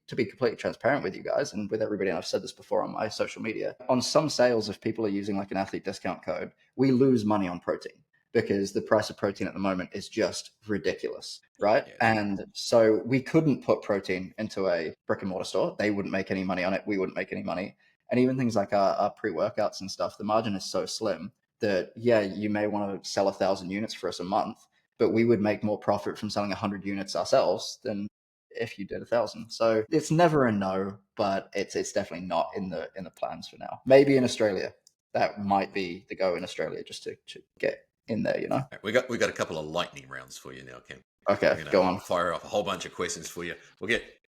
[SPEAKER 3] to be completely transparent with you guys and with everybody, and I've said this before on my social media, on some sales, if people are using like an athlete discount code, we lose money on protein because the price of protein at the moment is just ridiculous, right?
[SPEAKER 1] Yes.
[SPEAKER 3] And so we couldn't put protein into a brick and mortar store. They wouldn't make any money on it. We wouldn't make any money. And even things like our pre-workouts and stuff, the margin is so slim that, yeah, you may want to sell 1,000 units for us a month, but we would make more profit from selling 100 units ourselves than if you did 1,000. So it's never a no, but it's definitely not in the plans for now. Maybe in Australia, that might be the go in Australia, just to get in there, you know.
[SPEAKER 1] We got a couple of lightning rounds for you now, Kim.
[SPEAKER 3] Okay, go on.
[SPEAKER 1] Fire off a whole bunch of questions for you.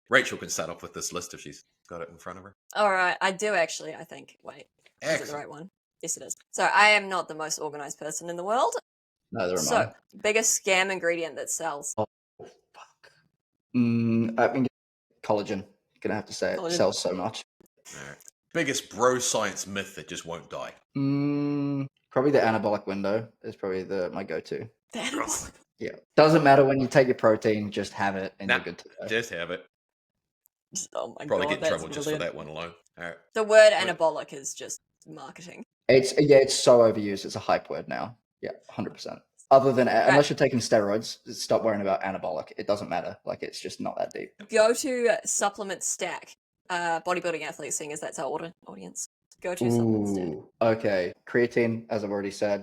[SPEAKER 1] Rachel can start off with this list if she's got it in front of her.
[SPEAKER 2] All right, I do actually, I think. Wait, is it the right one? Yes, it is. So I am not the most organized person in the world.
[SPEAKER 3] Neither am I.
[SPEAKER 2] So, biggest scam ingredient that sells?
[SPEAKER 3] Oh, fuck. I mean, collagen. Gonna have to say it sells so much.
[SPEAKER 1] All right. Biggest bro science myth that just won't die?
[SPEAKER 3] Probably the anabolic window is probably my go-to.
[SPEAKER 2] The anabolic.
[SPEAKER 3] Yeah. Doesn't matter when you take your protein, just have it and you're good to go.
[SPEAKER 1] Just have it.
[SPEAKER 2] Oh my
[SPEAKER 1] Probably
[SPEAKER 2] god,
[SPEAKER 1] get in
[SPEAKER 2] that's
[SPEAKER 1] trouble just for that one alone. All right.
[SPEAKER 2] The word anabolic is just marketing.
[SPEAKER 3] It's so overused. It's a hype word now. Yeah, 100%. Other than unless you're taking steroids, stop worrying about anabolic. It doesn't matter. Like, it's just not that deep.
[SPEAKER 2] Go to supplement stack. Bodybuilding athletes, seeing as that's our audience. Go to supplement stack.
[SPEAKER 3] Okay. Creatine, as I've already said,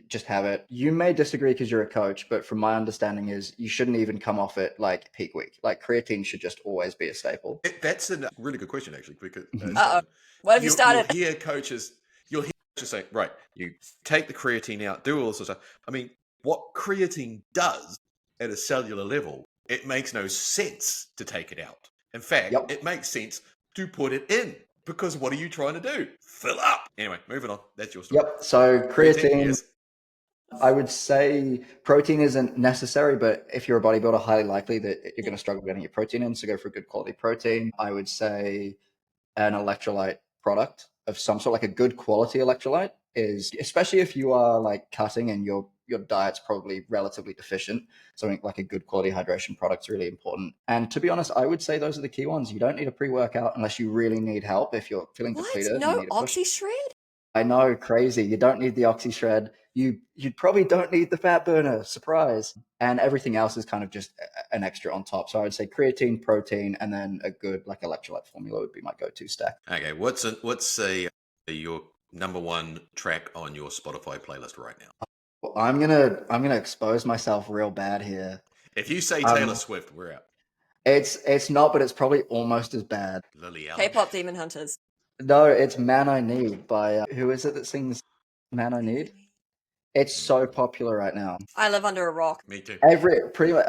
[SPEAKER 3] just have it. You may disagree because you're a coach, but from my understanding is you shouldn't even come off it like peak week. Like, creatine should just always be a staple.
[SPEAKER 1] That's a really good question, actually, because
[SPEAKER 2] what have you started?
[SPEAKER 1] You'll hear coaches say, right, you take the creatine out, do all this sort of stuff. I mean, what creatine does at a cellular level, it makes no sense to take it out. In fact, it makes sense to put it in, because what are you trying to do? Fill up. Anyway, moving on. That's your story.
[SPEAKER 3] Yep. So creatine,
[SPEAKER 1] yes.
[SPEAKER 3] I would say protein isn't necessary, but if you're a bodybuilder, highly likely that you're going to struggle getting your protein in. So go for a good quality protein. I would say an electrolyte product of some sort, like a good quality electrolyte, is, especially if you are like cutting and your diet's probably relatively deficient, something like a good quality hydration product is really important. And to be honest, I would say those are the key ones. You don't need a pre-workout unless you really need help. If you're feeling depleted,
[SPEAKER 2] no oxy shred.
[SPEAKER 3] I know, crazy. You don't need the oxy shred. You probably don't need the fat burner. Surprise. And everything else is kind of just an extra on top. So I would say creatine, protein, and then a good like electrolyte formula would be my go-to stack.
[SPEAKER 1] Okay, what's your number one track on your Spotify playlist right now?
[SPEAKER 3] Well, I'm gonna expose myself real bad here.
[SPEAKER 1] If you say Taylor Swift, we're out.
[SPEAKER 3] It's not, but it's probably almost as bad.
[SPEAKER 1] Lily Allen.
[SPEAKER 2] K-pop Demon Hunters.
[SPEAKER 3] No, it's Man I Need by who is it that sings Man I Need? It's so popular right now.
[SPEAKER 2] I live under a rock.
[SPEAKER 1] Me too.
[SPEAKER 3] Pretty much,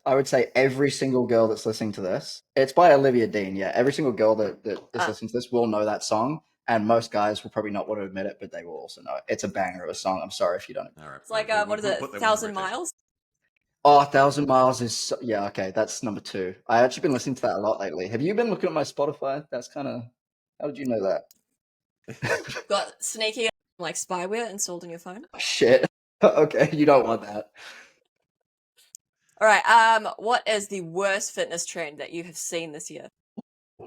[SPEAKER 3] I would say every single girl that's listening to this, it's by Olivia Dean. Yeah, every single girl that is listening to this will know that song. And most guys will probably not want to admit it, but they will also know it. It's a banger of a song. I'm sorry if you don't.
[SPEAKER 1] All right.
[SPEAKER 2] It's like, what is
[SPEAKER 1] We'll
[SPEAKER 2] it,
[SPEAKER 1] put that one in
[SPEAKER 2] 1,000
[SPEAKER 1] rotation.
[SPEAKER 2] Miles?
[SPEAKER 3] Oh, 1,000 Miles is yeah, okay. That's number 2. I actually been listening to that a lot lately. Have you been looking at my Spotify? That's kind of how did you know that?
[SPEAKER 2] Got sneaky like spyware installed in your phone.
[SPEAKER 3] Shit. Okay, you don't want that.
[SPEAKER 2] All right. What is the worst fitness trend that you have seen this year?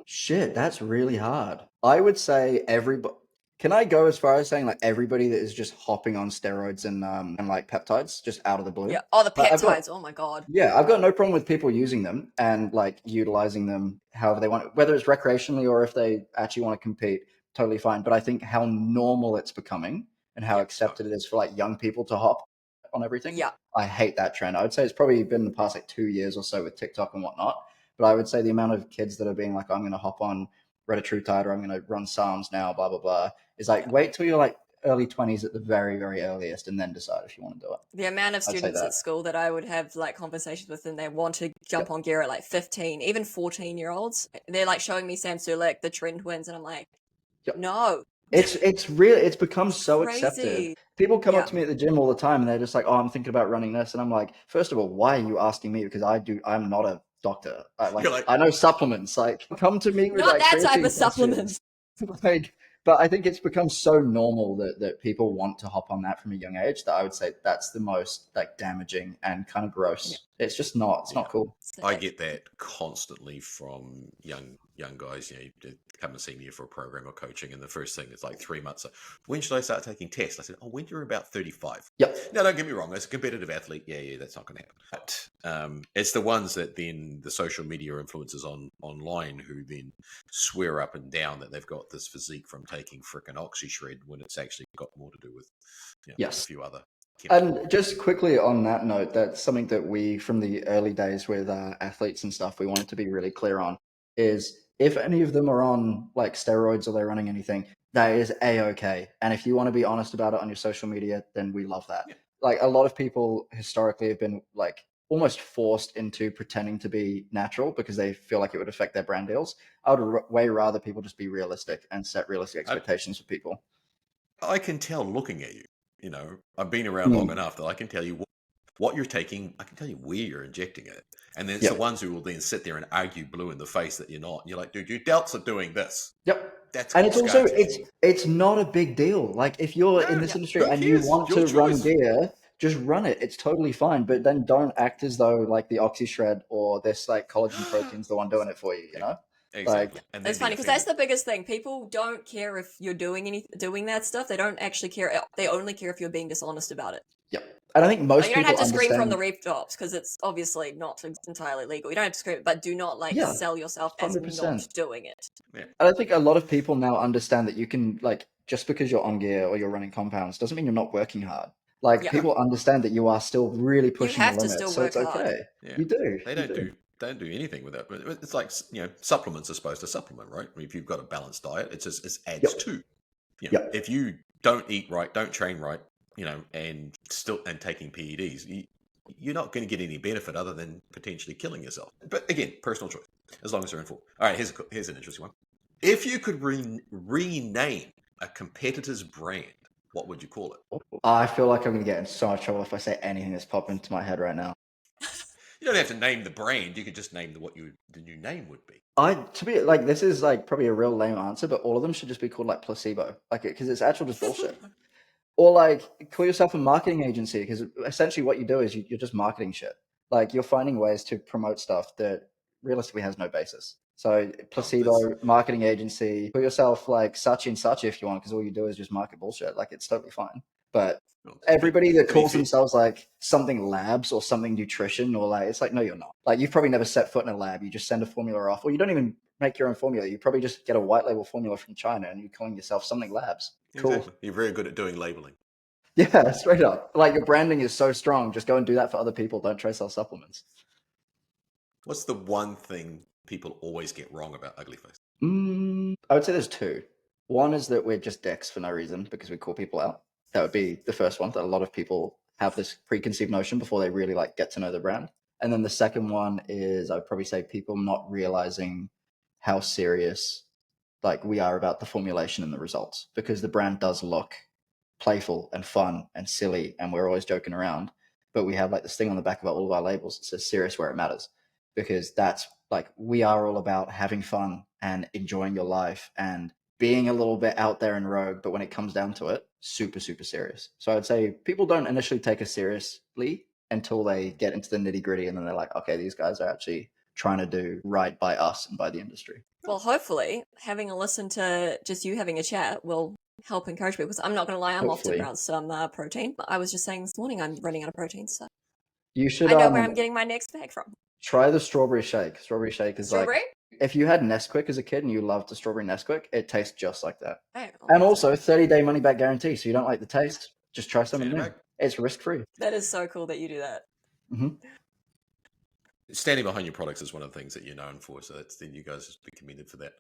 [SPEAKER 3] Shit, that's really hard. I would say everybody. Can I go as far as saying like everybody that is just hopping on steroids and like peptides just out of the blue?
[SPEAKER 2] Yeah. Oh, the
[SPEAKER 3] Like, I've got
[SPEAKER 2] peptides. Oh my god.
[SPEAKER 3] yeah, I've got no problem with people using them and like utilizing them however they want, whether it's recreationally or if they actually want to compete, totally fine. But I think how normal it's becoming and how
[SPEAKER 2] Yeah.
[SPEAKER 3] accepted it is for like young people to hop on everything.
[SPEAKER 2] Yeah.
[SPEAKER 3] I hate that trend. I would say it's probably been the past like 2 years or so with TikTok and whatnot. But I would say the amount of kids that are being like, I'm going to hop on Retatrutide or I'm going to run Psalms now, blah, blah, blah, is like,
[SPEAKER 2] Yeah.
[SPEAKER 3] wait till you're like early 20s at the very, very earliest and then decide if you want to do it.
[SPEAKER 2] The amount of
[SPEAKER 3] I'd say
[SPEAKER 2] students
[SPEAKER 3] that.
[SPEAKER 2] at school that I would have like conversations with and they want to jump on gear at like 15, even 14-year-olds. They're like showing me Sam Sulek, the trend wins, and I'm like,
[SPEAKER 3] Yep.
[SPEAKER 2] no.
[SPEAKER 3] It's real. It's become so accepted.
[SPEAKER 2] Crazy.
[SPEAKER 3] People come
[SPEAKER 2] Yeah.
[SPEAKER 3] up to me at the gym all the time and they're just like, "Oh, I'm thinking about running this," and I'm like, first of all, why are you asking me? Because I'm not a doctor.
[SPEAKER 1] You're like,
[SPEAKER 3] I know supplements. Like, come to me with
[SPEAKER 2] Not
[SPEAKER 3] like
[SPEAKER 2] that type
[SPEAKER 3] creatine
[SPEAKER 2] of supplements.
[SPEAKER 3] questions. Like, but I think it's become so normal that people want to hop on that from a young age that I would say that's the most like damaging and kind of gross.
[SPEAKER 2] Yeah.
[SPEAKER 3] It's just not. It's not cool.
[SPEAKER 1] I get that constantly from young guys. You know, you come and see me for a program or coaching, and the first thing is like 3 months. When should I start taking tests? I said, "Oh, when you're about 35."
[SPEAKER 3] Yep.
[SPEAKER 1] No, don't get me wrong. As a competitive athlete, yeah, that's not going to happen. But it's the ones that then the social media influencers online who then swear up and down that they've got this physique from taking frickin' OxyShred when it's actually got more to do with a few other.
[SPEAKER 3] And just quickly on that note, that's something that we, from the early days with athletes and stuff, we wanted to be really clear on is if any of them are on like steroids or they're running anything, that is a-okay. And if you want to be honest about it on your social media, then we love that.
[SPEAKER 1] Yeah.
[SPEAKER 3] Like a lot of people historically have been like almost forced into pretending to be natural because they feel like it would affect their brand deals. I would way rather people just be realistic and set realistic expectations for people.
[SPEAKER 1] I can tell looking at you. You know, I've been around long enough that I can tell you what you're taking. I can tell you where you're injecting it. And then it's the ones who will then sit there and argue blue in the face that you're not. And you're like, dude, your delts are doing this.
[SPEAKER 3] Yep.
[SPEAKER 1] That's
[SPEAKER 3] And it's also
[SPEAKER 1] tissue.
[SPEAKER 3] it's not a big deal. Like if you're in this industry
[SPEAKER 1] who
[SPEAKER 3] and you
[SPEAKER 1] cares?
[SPEAKER 3] want
[SPEAKER 1] Your
[SPEAKER 3] to run
[SPEAKER 1] choice.
[SPEAKER 3] gear, just run it. It's totally fine. But then don't act as though like the OxyShred or this like collagen protein's the one doing it for you, you know?
[SPEAKER 1] Exactly.
[SPEAKER 3] Like,
[SPEAKER 1] and
[SPEAKER 2] It's funny because that's the biggest thing. People don't care if you're doing that stuff. They don't actually care. They only care if you're being dishonest about it.
[SPEAKER 3] yep. And I think most
[SPEAKER 2] Like, you don't
[SPEAKER 3] people
[SPEAKER 2] have to scream from
[SPEAKER 3] understand
[SPEAKER 2] the rooftops because it's obviously not entirely legal. You don't have to scream, but do not like sell yourself as
[SPEAKER 3] 100%.
[SPEAKER 2] not doing it.
[SPEAKER 1] Yeah.
[SPEAKER 3] And I think a lot of people now understand that you can like just because you're on gear or you're running compounds doesn't mean you're not working hard. Like people understand that you are still really pushing the
[SPEAKER 2] have to
[SPEAKER 3] limits,
[SPEAKER 2] still
[SPEAKER 3] so it's
[SPEAKER 2] work hard.
[SPEAKER 3] okay.
[SPEAKER 1] Yeah.
[SPEAKER 3] You do.
[SPEAKER 1] They don't do anything with it. But it's like, supplements are supposed to supplement, right? If you've got a balanced diet, it adds to. If you don't eat right, don't train right, and taking PEDs, you're not going to get any benefit other than potentially killing yourself. But again, personal choice, as long as they're informed. All right, here's an interesting one. If you could rename a competitor's brand, what would you call it?
[SPEAKER 3] I feel like I'm going to get in so much trouble if I say anything that's popping into my head right now.
[SPEAKER 1] You don't have to name the brand. You could just name what the new name would be.
[SPEAKER 3] To be like, this is like probably a real lame answer, but all of them should just be called like placebo, like because it's actual just bullshit. Or like call yourself a marketing agency because essentially what you do is you're just marketing shit. Like you're finding ways to promote stuff that realistically has no basis. So placebo, marketing agency, call yourself like such and such if you want, because all you do is just market bullshit. Like it's totally fine. But everybody that calls themselves like something labs or something nutrition or like, it's like, no, you're not. Like you've probably never set foot in a lab. You just send a formula off, or you don't even make your own formula. You probably just get a white label formula from China and you're calling yourself something labs. Cool.
[SPEAKER 1] Exactly. You're very good at doing labeling.
[SPEAKER 3] Yeah, straight up. Like your branding is so strong. Just go and do that for other people. Don't try to sell supplements.
[SPEAKER 1] What's the one thing people always get wrong about UglyFace?
[SPEAKER 3] I would say there's two. One is that we're just dicks for no reason because we call people out. That would be the first one, that a lot of people have this preconceived notion before they really like get to know the brand. And then the second one is I'd probably say people not realizing how serious like we are about the formulation and the results, because the brand does look playful and fun and silly, and we're always joking around. But we have like this thing on the back of all of our labels that says serious where it matters, because that's like we are all about having fun and enjoying your life and being a little bit out there and rogue. But when it comes down to it, super, super serious. So I'd say people don't initially take us seriously until they get into the nitty gritty, and then they're like, okay, these guys are actually trying to do right by us and by the industry.
[SPEAKER 2] Well, hopefully, having a listen to just you having a chat will help encourage people. Because I'm not going to lie, I'm off to
[SPEAKER 3] Hopefully.
[SPEAKER 2] grab some protein. I was just saying this morning I'm running out of protein, so
[SPEAKER 3] You should
[SPEAKER 2] I know where I'm getting my next bag from.
[SPEAKER 3] try the strawberry shake. Strawberry shake is
[SPEAKER 2] Strawberry?
[SPEAKER 3] like, if you had Nesquik as a kid and you loved the strawberry Nesquik, it tastes just like that.
[SPEAKER 2] Oh,
[SPEAKER 3] And also 30-day money back guarantee. So you don't like the taste, just try something
[SPEAKER 1] Send it
[SPEAKER 3] new.
[SPEAKER 1] back.
[SPEAKER 3] It's risk free.
[SPEAKER 2] that is so cool that you do that.
[SPEAKER 3] Hmm.
[SPEAKER 1] Standing behind your products is one of the things that you're known for. So that's you guys just be commended for that.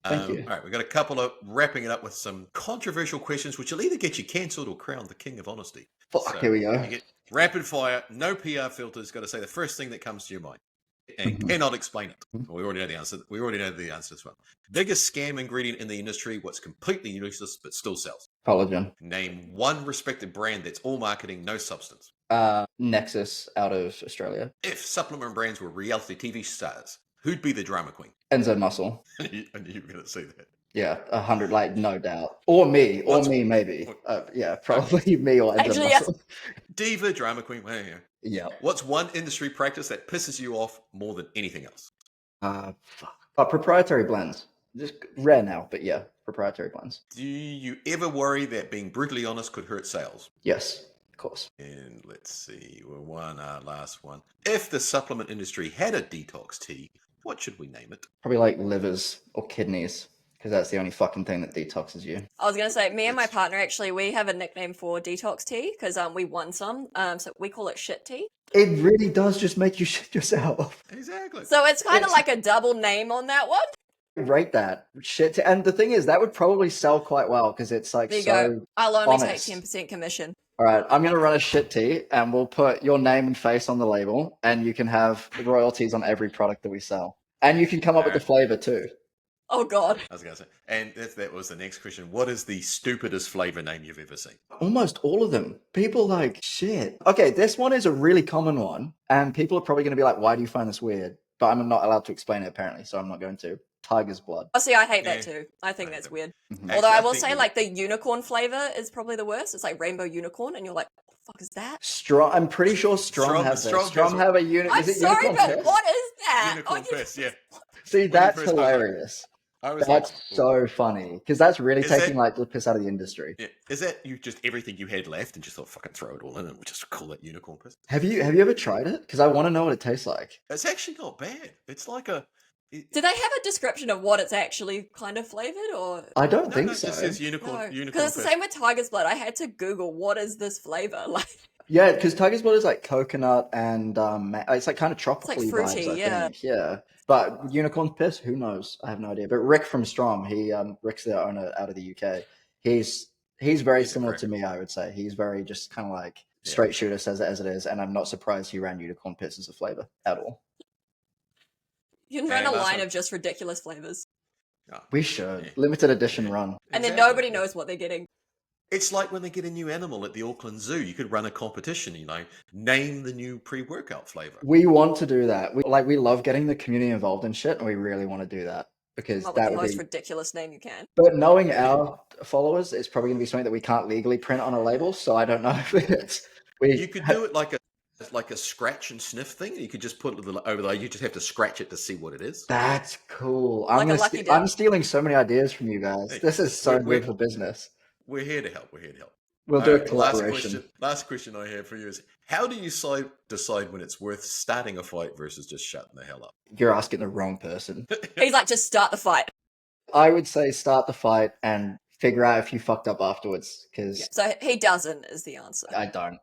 [SPEAKER 3] Thank you.
[SPEAKER 1] All right, we've got a couple of wrapping it up with some controversial questions, which will either get you cancelled or crowned the king of honesty.
[SPEAKER 3] Fuck, here we go.
[SPEAKER 1] You get rapid fire, no PR filters. Got to say the first thing that comes to your mind, and cannot explain it. We already know the answer. We already know the answer to this one. Biggest scam ingredient in the industry. What's completely useless but still sells.
[SPEAKER 3] Collagen.
[SPEAKER 1] Name one respected brand that's all marketing, no substance.
[SPEAKER 3] Nexus out of Australia.
[SPEAKER 1] If supplement brands were reality TV stars, who'd be the drama queen?
[SPEAKER 3] Enzo Muscle.
[SPEAKER 1] I knew you were going to say that.
[SPEAKER 3] Yeah, 100, like no doubt. Or me, maybe. Yeah, probably me or Enzo
[SPEAKER 2] Actually,
[SPEAKER 3] Muscle.
[SPEAKER 1] Diva, drama queen.
[SPEAKER 3] Yeah.
[SPEAKER 1] What's one industry practice that pisses you off more than anything else?
[SPEAKER 3] Fuck. Proprietary blends. Just rare now, but yeah, proprietary blends.
[SPEAKER 1] Do you ever worry that being brutally honest could hurt sales?
[SPEAKER 3] Yes, of course.
[SPEAKER 1] And let's see, last one. If the supplement industry had a detox tea, what should we name it?
[SPEAKER 3] Probably like livers or kidneys, because that's the only fucking thing that detoxes you.
[SPEAKER 2] I was going to say, me and my partner, actually, we have a nickname for detox tea because we won some. So we call it shit tea.
[SPEAKER 3] It really does just make you shit yourself.
[SPEAKER 1] Exactly.
[SPEAKER 2] So it's kind of like a double name on that one.
[SPEAKER 3] Rate that shit. And the thing is, that would probably sell quite well because it's like
[SPEAKER 2] There you
[SPEAKER 3] so
[SPEAKER 2] go. I'll only
[SPEAKER 3] honest.
[SPEAKER 2] take 10% commission.
[SPEAKER 3] All right, I'm going to run a shit tea and we'll put your name and face on the label and you can have royalties on every product that we sell. And you can come up with the flavor too.
[SPEAKER 2] Oh, God.
[SPEAKER 1] I was going to say, and that was the next question. What is the stupidest flavor name you've ever seen?
[SPEAKER 3] Almost all of them. People like, shit. Okay, this one is a really common one and people are probably going to be like, why do you find this weird? But I'm not allowed to explain it apparently, so I'm not going to. Tiger's blood.
[SPEAKER 2] Oh, see, I hate that too. I think that's weird.
[SPEAKER 3] Mhm.
[SPEAKER 2] Although I will say, like, the unicorn flavor is probably the worst. It's like rainbow unicorn, and you're like, what the fuck is that?
[SPEAKER 3] Strom, I'm pretty sure Strom has this. Strom have a unicorn.
[SPEAKER 2] I'm sorry, but what is that?
[SPEAKER 1] Unicorn piss, yeah.
[SPEAKER 3] See, that's
[SPEAKER 1] first
[SPEAKER 3] hilarious.
[SPEAKER 1] That's
[SPEAKER 3] like, so funny because that's really
[SPEAKER 1] is
[SPEAKER 3] taking
[SPEAKER 1] that,
[SPEAKER 3] like the piss out of the industry.
[SPEAKER 1] Yeah. Is that you just everything you had left and just thought fucking throw it all in and we just call it unicorn piss?
[SPEAKER 3] Have you ever tried it? Because I want to know what it tastes like.
[SPEAKER 1] It's actually not bad. It's like a.
[SPEAKER 2] Do they have a description of what it's actually kind of flavored, or?
[SPEAKER 3] I don't think so.
[SPEAKER 1] It just says unicorn.
[SPEAKER 2] Because it's the same with Tiger's Blood. I had to Google what is this flavor like.
[SPEAKER 3] Yeah, because Tiger's Blood is like coconut and it's like kind of tropical
[SPEAKER 2] like fruity,
[SPEAKER 3] vibes, I think. Yeah. But unicorn piss, who knows? I have no idea. But Rick from Strom, Rick's the owner out of the UK. He's very similar to me, I would say. He's very just kind of like straight shooter, says it as it is, and I'm not surprised he ran unicorn piss as a flavor at all.
[SPEAKER 2] You can run a line of just ridiculous flavors.
[SPEAKER 1] Oh,
[SPEAKER 3] we should. Limited edition run.
[SPEAKER 2] And then nobody knows what they're getting.
[SPEAKER 1] It's like when they get a new animal at the Auckland Zoo. You could run a competition, name the new pre-workout flavor.
[SPEAKER 3] We want to do that. We love getting the community involved in shit, and we really want to do that because
[SPEAKER 2] that
[SPEAKER 3] would
[SPEAKER 2] the most
[SPEAKER 3] be
[SPEAKER 2] ridiculous name you can.
[SPEAKER 3] But knowing our followers, it's probably going to be something that we can't legally print on a label. So I don't know if it's.
[SPEAKER 1] You could do it like a scratch and sniff thing. You could just put it over there. You just have to scratch it to see what it is.
[SPEAKER 3] That's cool.
[SPEAKER 2] Like
[SPEAKER 3] I'm stealing so many ideas from you guys. This is so good for business.
[SPEAKER 1] We're here to help.
[SPEAKER 3] We'll do a collaboration.
[SPEAKER 1] Last question I have for you is, how do you decide when it's worth starting a fight versus just shutting the hell up?
[SPEAKER 3] You're asking the wrong person.
[SPEAKER 2] He's like, just start the fight.
[SPEAKER 3] I would say start the fight and figure out if you fucked up afterwards. Because
[SPEAKER 2] So he doesn't is the answer.
[SPEAKER 3] I don't.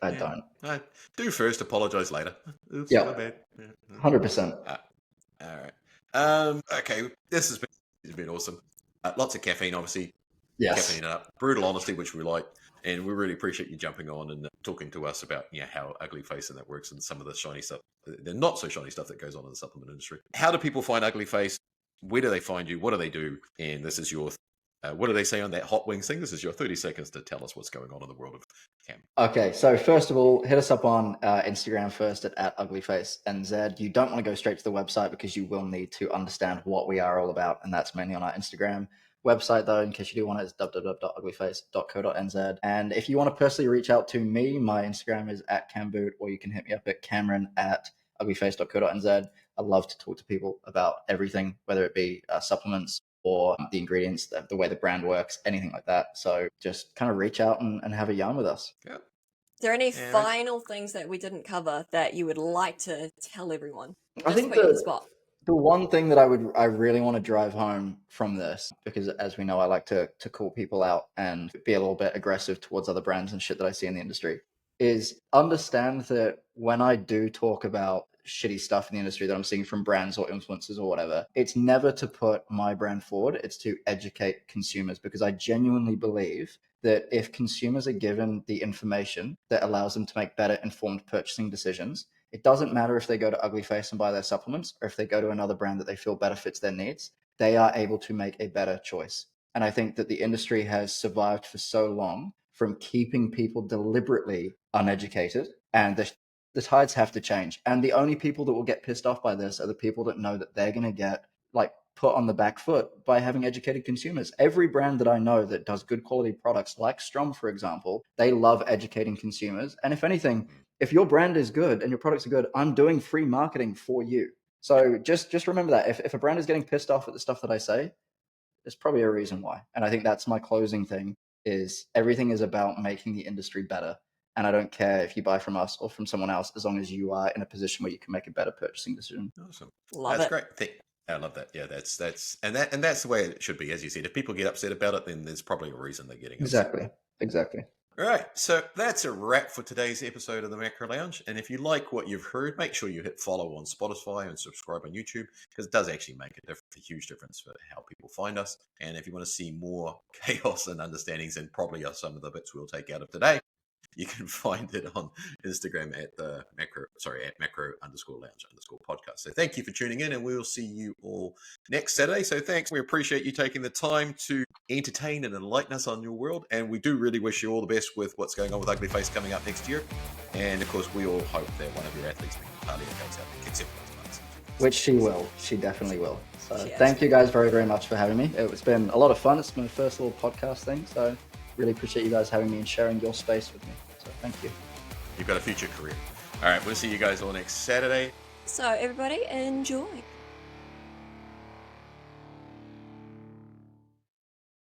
[SPEAKER 1] I do first, apologize later. Oops,
[SPEAKER 3] yeah,
[SPEAKER 1] my bad.
[SPEAKER 3] 100%.
[SPEAKER 1] All right. Okay, this has been awesome. Lots of caffeine, obviously.
[SPEAKER 3] Yes.
[SPEAKER 1] Caffeine up. Brutal honesty, which we like, and we really appreciate you jumping on and talking to us about how UglyFace and that works and some of the shiny stuff, the not so shiny stuff that goes on in the supplement industry. How do people find UglyFace? where do they find you? What do they do? And this is your, what do they say on that Hot Wings thing? This is your 30 seconds to tell us what's going on in the world of cam.
[SPEAKER 3] Okay, so first of all, hit us up on Instagram first at UglyFaceNZ. You don't want to go straight to the website because you will need to understand what we are all about, and that's mainly on our Instagram. Website, though, in case you do want it, is www.uglyface.co.nz. And if you want to personally reach out to me, my Instagram is @camboot, or you can hit me up at cameron@uglyface.co.nz. I love to talk to people about everything, whether it be supplements or the ingredients, the way the brand works, anything like that. So just kind of reach out and have a yarn with us.
[SPEAKER 1] Yeah.
[SPEAKER 2] Are there any
[SPEAKER 1] Yeah.
[SPEAKER 2] final things that we didn't cover that you would like to tell everyone?
[SPEAKER 3] I think
[SPEAKER 2] put you on the spot.
[SPEAKER 3] the one thing that I really want to drive home from this, because as we know, I like to call people out and be a little bit aggressive towards other brands and shit that I see in the industry, is understand that when I do talk about shitty stuff in the industry that I'm seeing from brands or influencers or whatever, it's never to put my brand forward. It's to educate consumers, because I genuinely believe that if consumers are given the information that allows them to make better informed purchasing decisions, it doesn't matter if they go to UglyFace and buy their supplements, or if they go to another brand that they feel better fits their needs, they are able to make a better choice. And I think that the industry has survived for so long from keeping people deliberately uneducated, and the tides have to change. And the only people that will get pissed off by this are the people that know that they're going to get put on the back foot by having educated consumers. Every brand that I know that does good quality products, like Strom, for example, they love educating consumers. And if anything, if your brand is good and your products are good, I'm doing free marketing for you. So just remember that if a brand is getting pissed off at the stuff that I say, there's probably a reason why. And I think that's my closing thing, is everything is about making the industry better. And I don't care if you buy from us or from someone else, as long as you are in a position where you can make a better purchasing decision.
[SPEAKER 1] Awesome.
[SPEAKER 2] Love
[SPEAKER 1] That's
[SPEAKER 2] it.
[SPEAKER 1] great. I love that. Yeah, that's the way it should be. As you said, if people get upset about it, then there's probably a reason they're getting upset.
[SPEAKER 3] Exactly.
[SPEAKER 1] All right, so that's a wrap for today's episode of the Macro Lounge. And if you like what you've heard, make sure you hit follow on Spotify and subscribe on YouTube, because it does actually make a huge difference for how people find us. And if you want to see more chaos and understandings, and probably are some of the bits we'll take out of today, you can find it on Instagram at macro_lounge_podcast. So thank you for tuning in, and we will see you all next Saturday. So thanks. We appreciate you taking the time to entertain and enlighten us on your world. And we do really wish you all the best with what's going on with UglyFace coming up next year. And of course, we all hope that one of your athletes, Natalia, goes out and kicks everyone's butts.
[SPEAKER 3] Which she will. She definitely will. So thank you guys very, very much for having me. It's been a lot of fun. It's my first little podcast thing. So really appreciate you guys having me and sharing your space with me. So thank you.
[SPEAKER 1] You've got a future career. All right, we'll see you guys all next Saturday.
[SPEAKER 2] So everybody, enjoy.